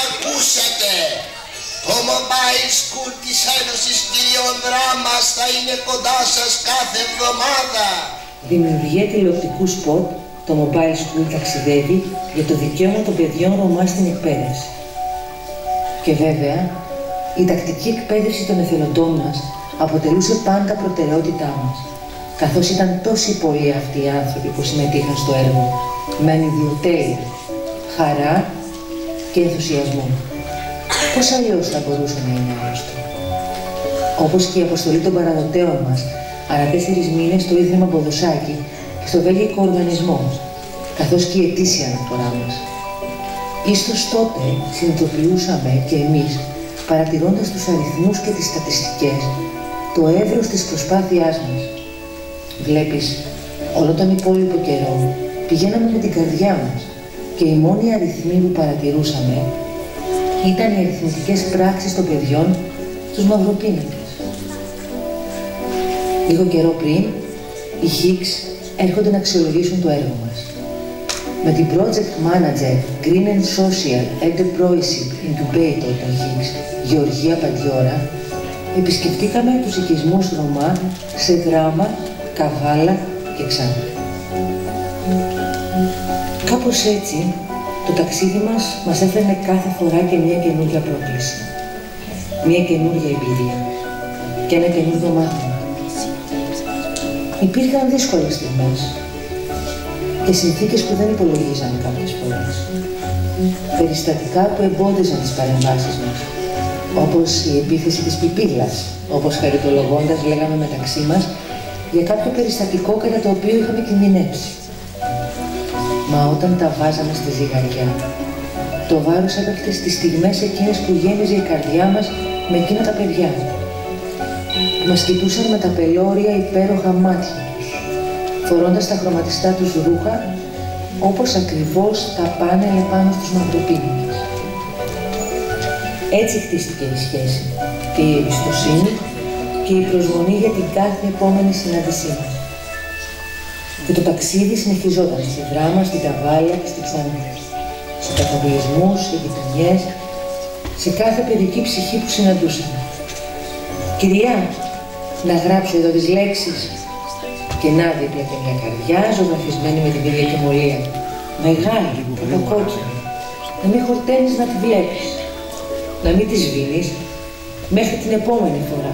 Ακούσατε! Το Mobile School της Ένωσης Κυρίων Δράμας θα είναι κοντά σας κάθε εβδομάδα. Δημιουργία τηλεοπτικού σποτ, το Mobile School ταξιδεύει για το δικαίωμα των παιδιών Ρωμά στην εκπαίδευση. Και βέβαια, η τακτική εκπαίδευση των εθελοντών μας αποτελούσε πάντα προτεραιότητά μας, καθώς ήταν τόσοι πολλοί αυτοί οι άνθρωποι που συμμετείχαν στο έργο, με ανιδιοτέλεια, χαρά και ενθουσιασμό. Πώς αλλιώς θα μπορούσε να είναι άλλωστε. Όπως και η αποστολή των παραδοτέων μας, ανά 4 μήνες στο Ίδρυμα Ποδοσάκη και στο βέλγικο οργανισμό, καθώς και η ετήσια αναφορά μας. Ίστως τότε συνειδητοποιούσαμε και εμείς, παρατηρώντας τους αριθμούς και τις στατιστικές, το εύρος της προσπάθειάς μας. Βλέπεις, όλο τον υπόλοιπο καιρό πηγαίναμε με την καρδιά μας και οι μόνοι αριθμοί που παρατηρούσαμε ήταν οι αριθμητικές πράξεις των παιδιών στους μαυροπίνακες. Λίγο καιρό πριν, οι Higgs έρχονται να αξιολογήσουν το έργο μας. Με την Project Manager Green and Social Enterpreneurship Incubator των Higgs, Γεωργία Παντιώρα, επισκεφτήκαμε τους οικισμούς Ρωμά σε Δράμα, Καβάλα και Ξάνθη. Κάπως έτσι, το ταξίδι μας έφερνε κάθε φορά και μια καινούργια πρόκληση. Μια καινούργια εμπειρία και ένα καινούργιο μάθημα. Υπήρχαν δύσκολες στιγμές. και συνθήκες που δεν υπολογίζαμε κάποιες φορές. Περιστατικά που εμπόδιζαν τις παρεμβάσεις μας, όπως η επίθεση της πιπίλας, όπως χαριτολογώντας λέγαμε μεταξύ μας, για κάποιο περιστατικό κατά το οποίο είχαμε κινδυνεύσει. Μα όταν τα βάζαμε στη ζυγαριά, το βάρος έπεφτε στις στιγμές εκείνες που γέμιζε η καρδιά μας με εκείνα τα παιδιά. Μας κοιτούσαν με τα πελώρια υπέροχα μάτια τους, φορώντας τα χρωματιστά τους ρούχα, όπως ακριβώς τα πάνελ επάνω στους μαυροπίνακες. Έτσι χτίστηκε η σχέση και η εμπιστοσύνη και η προσμονή για την κάθε επόμενη συνάντησή μας. Και το ταξίδι συνεχιζόταν στη Δράμα, στην Καβάλα και στην Ξανθή, σε καθαριασμούς, σε γειτονιές, σε κάθε παιδική ψυχή που συναντούσαμε. «Κυρία, να γράψω εδώ τις λέξεις». Και να δίπλα και μια καρδιά ζωγραφισμένη με την ίδια τιμωρία. Μεγάλη, κοκκόκκινη. Να μην χορταίνεις να τη βλέπεις. Να μην τη σβήνεις μέχρι την επόμενη φορά.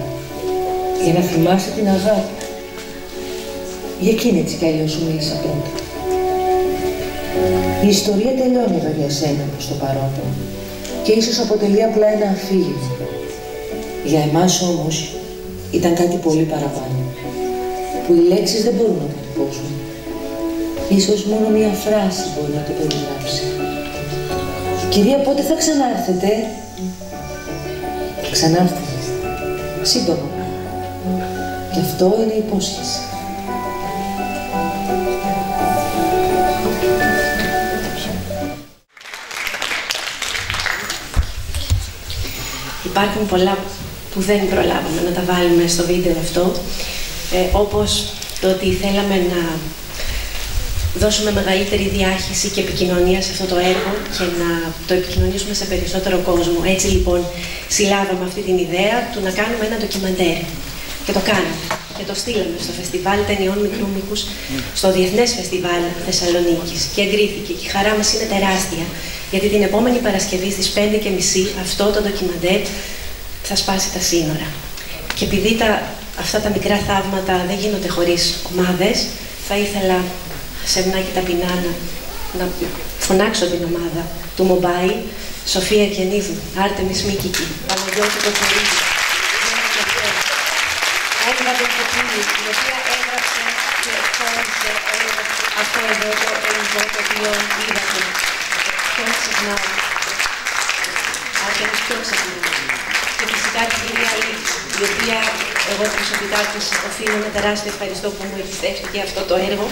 Για να θυμάσαι την αγάπη. Για εκείνη έτσι κι αλλιώς σου μίλησα τότε. Η ιστορία τελειώνει εδώ για σένα προς το παρόν και ίσως αποτελεί απλά ένα αφήγημα. Για εμάς όμως ήταν κάτι πολύ παραπάνω, που οι λέξεις δεν μπορούν να αποτυπώσουν. Ίσως μόνο μία φράση μπορεί να το περιγράψει. «Κυρία, πότε θα ξανάρθετε?» «Ξανάρθετε. Σύντομα. Και αυτό είναι υπόσχεση». Υπάρχουν πολλά που δεν προλάβαμε να τα βάλουμε στο βίντεο αυτό, όπως το ότι θέλαμε να δώσουμε μεγαλύτερη διάχυση και επικοινωνία σε αυτό το έργο και να το επικοινωνήσουμε σε περισσότερο κόσμο. Έτσι λοιπόν συλλάβαμε αυτή την ιδέα του να κάνουμε ένα ντοκιμαντέρ. Και το κάναμε. Και το στείλαμε στο Φεστιβάλ Ταινιών Μικρού Μήκους, στο Διεθνές Φεστιβάλ Θεσσαλονίκης. Και εγκρίθηκε. Και η χαρά μας είναι τεράστια, γιατί την επόμενη Παρασκευή στις 5:30 αυτό το ντοκιμαντέρ θα σπάσει τα σύνορα. Και επειδή αυτά τα μικρά θαύματα δεν γίνονται χωρίς ομάδες, θα ήθελα σεμνά και ταπεινά να φωνάξω την ομάδα του Μομπάι, Σοφία Ευγενίδου, Άρτεμις Μίκικη, Παναγιώτη Κοκορίδη, Εύα Δελφοπούλη, η οποία έγραψε και χώρισε αυτό εδώ το ελληνικό το οποίο είδατε. Ποιον ξεχνάω. Άρτεμις ποιον ξεχνάω. Και φυσικά την κυρία Λίξ, η οποία εγώ προσωπικά της οφείλω ένα τεράστιο ευχαριστώ που μου εμπιστεύτηκε αυτό το έργο.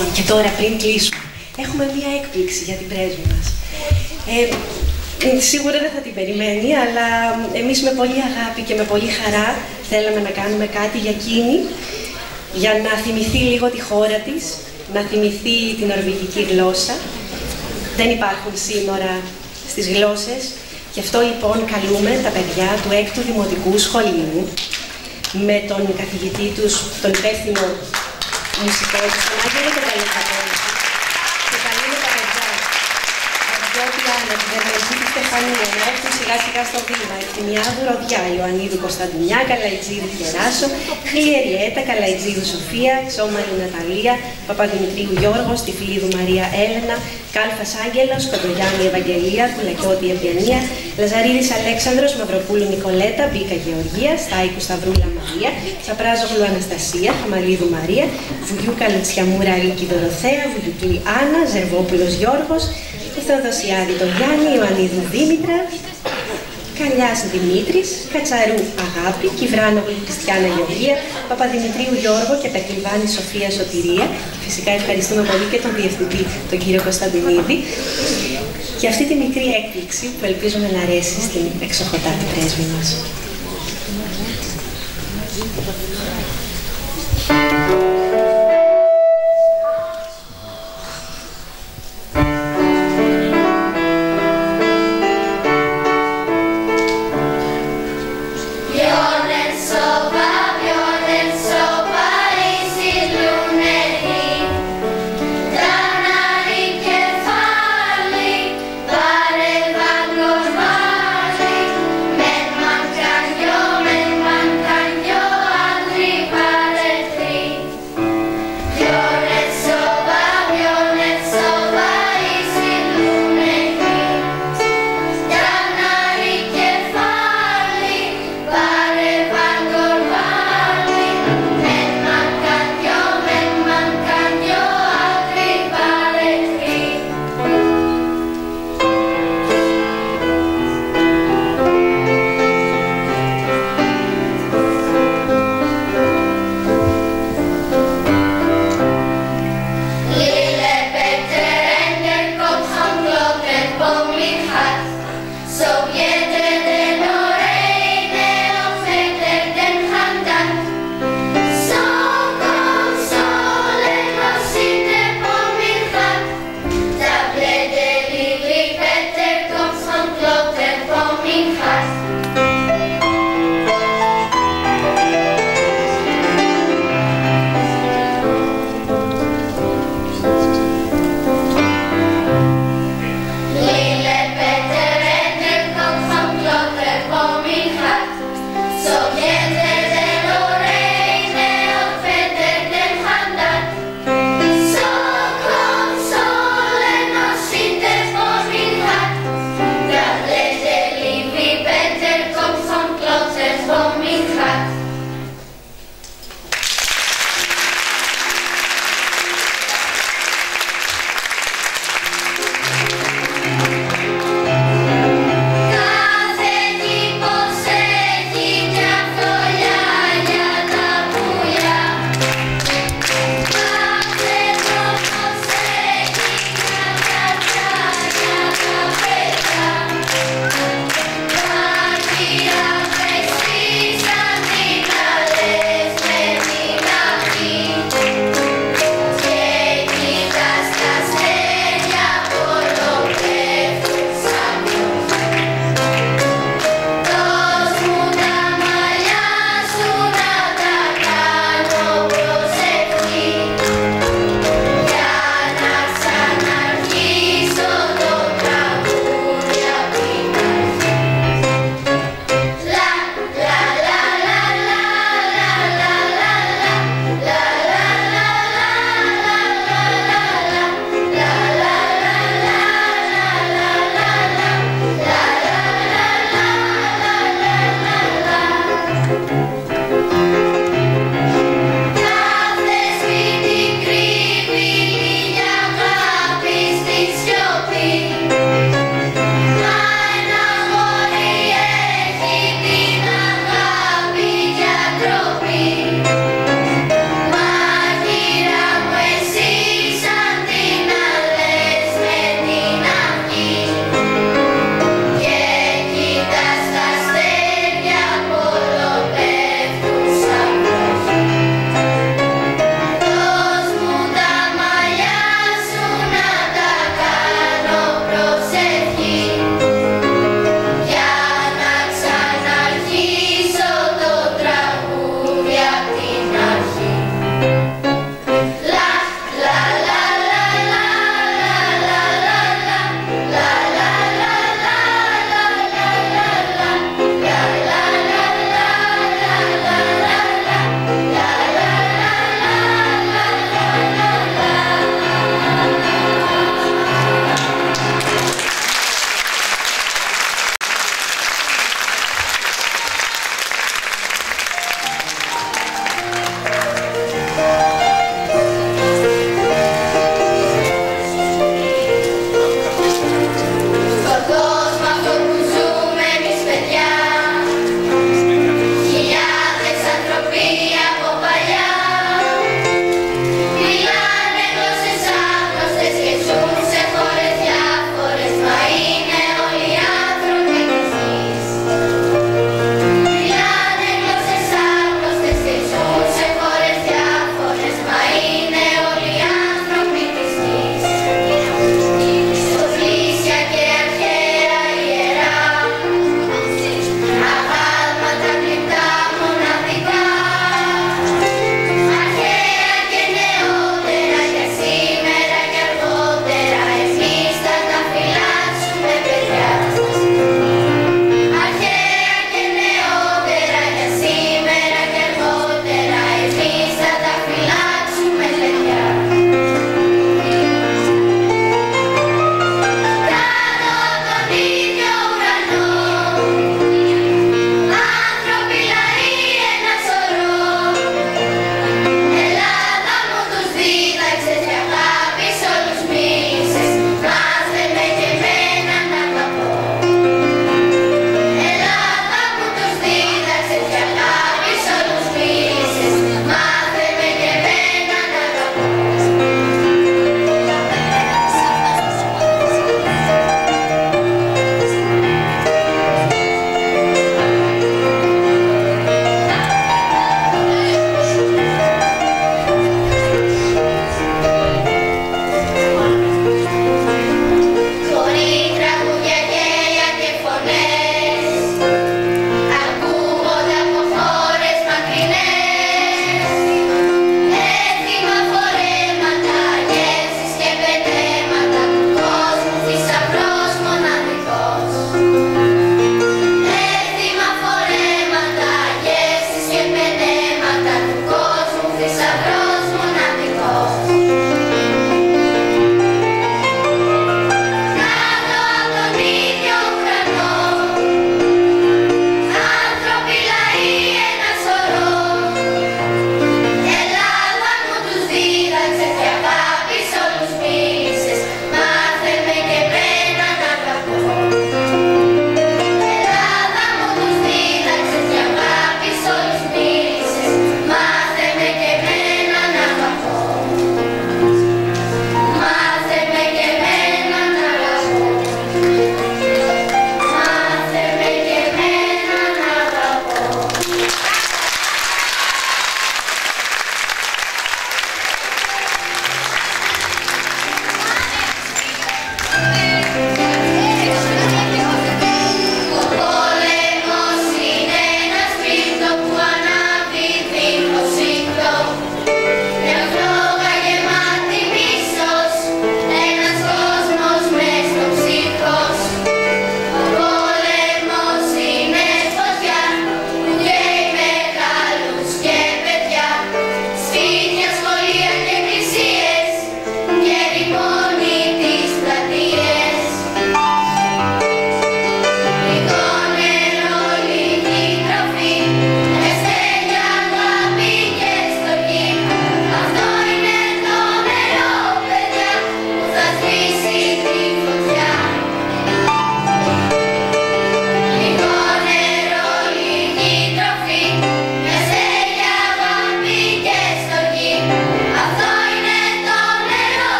Λοιπόν, και τώρα πριν κλείσουμε, έχουμε μία έκπληξη για την πρέσβη μας. Σίγουρα δεν θα την περιμένει, αλλά εμείς με πολύ αγάπη και με πολύ χαρά θέλαμε να κάνουμε κάτι για εκείνη, για να θυμηθεί λίγο τη χώρα της, να θυμηθεί την νορβηγική γλώσσα. Δεν υπάρχουν σύνορα στις γλώσσες, γι' αυτό λοιπόν καλούμε τα παιδιά του 6ου Δημοτικού Σχολείου, με τον καθηγητή τους, τον υπεύθυνο μουσικό τους, τον Άγγελο Κοταλιχατώνη, και καλούμε τα παιδιά, Αγιώτη Άννα, τη Δερμεζίτη Στεφανία, να έρθουν σιγά σιγά στο βήμα, Ευθυμιάδου Ροδιά, Ιωαννίδου Κωνσταντινιά, Καλαϊτζίδου Γεράσο, Χλιεριέτα, Καλαϊτζίδου Σοφία, Ξώμαλη Ναταλία, Παπαδημητρίου Γιώργος, Τυφλίδου Μαρία Έλενα, Κάλφας Άγγελος, Κοντογιάννη Ευαγγελία, Κουλακιώτη Ευγενία, Λαζαρίδης Αλέξανδρος, Μαυροπούλου Νικολέτα, Μπίκα Γεωργία, Στάικου Σταυρούλα Μαρία, Τσαπράζογλου Αναστασία, Χαμαλίδου Μαρία, Βουγιού Καλουτσιαμούρα Αλίκη Δωροθέα, Βουγιουκλή Άννα, Ζερβόπουλος Γιώργος, Θεοδοσιάδη τον Γιάννη, Ιωαννίδου Δήμητρα, Καλιάς Δημήτρης, Κατσαρού Αγάπη, Κυβράνογλου Χριστιάνα Γεωργία, Παπαδημητρίου Γιώργο και Πεκλιβάνη Σοφία Σωτηρία. Και φυσικά ευχαριστούμε πολύ και τον διευθυντή, τον κύριο Κωνσταντινίδη, για αυτή τη μικρή έκπληξη που ελπίζουμε να αρέσει στην εξοχοτάτη πρέσβη μας. Yeah.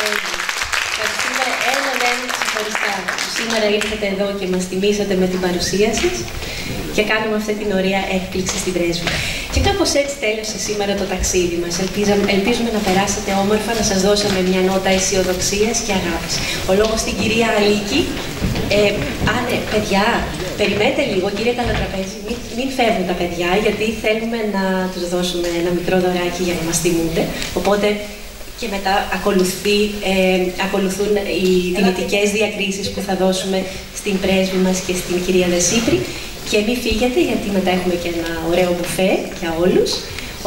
Ευχαριστούμε έναν ξεχωριστά που σήμερα ήρθατε εδώ και μας τιμήσατε με την παρουσία σας και κάνουμε αυτή την ωραία έκπληξη στην πρέσβη. Και κάπως έτσι τέλειωσε σήμερα το ταξίδι μας. Ελπίζουμε να περάσετε όμορφα, να σας δώσαμε μια νότα αισιοδοξίας και αγάπης. Ο λόγος στην κυρία Αλίκη. Παιδιά, περιμένετε λίγο, κύριε Καλατραπέζη, μην φεύγουν τα παιδιά, γιατί θέλουμε να τους δώσουμε ένα μικρό δωράκι για να μας τιμούνται. Οπότε και μετά ακολουθούν οι τιμητικές διακρίσεις που θα δώσουμε στην πρέσβη μας και στην κυρία Δεσίπρη. Και μην φύγετε, γιατί μετά έχουμε και ένα ωραίο μπουφέ για όλους.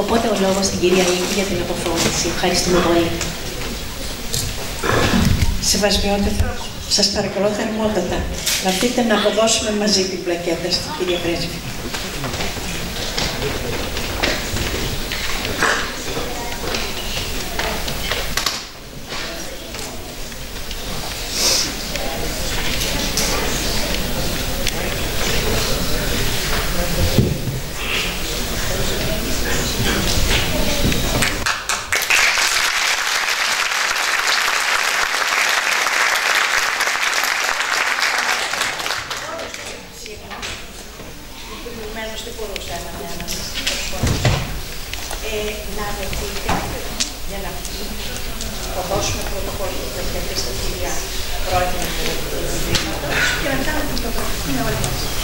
Οπότε ο λόγος στην κυρία Λίκη για την αποφώνηση. Ευχαριστούμε πολύ. Σεβασμιότατα, σας παρακαλώ θερμότατα να έρθετε να αποδώσουμε μαζί την πλακέτα στην κυρία πρέσβη. Να δεχτείτε για να αποδώσουμε πρωτοκόλλη του πλακέτα στην κυρία Πρόεδρε του Δήματος και να κάνουμε την φωτογραφία όλοι μας.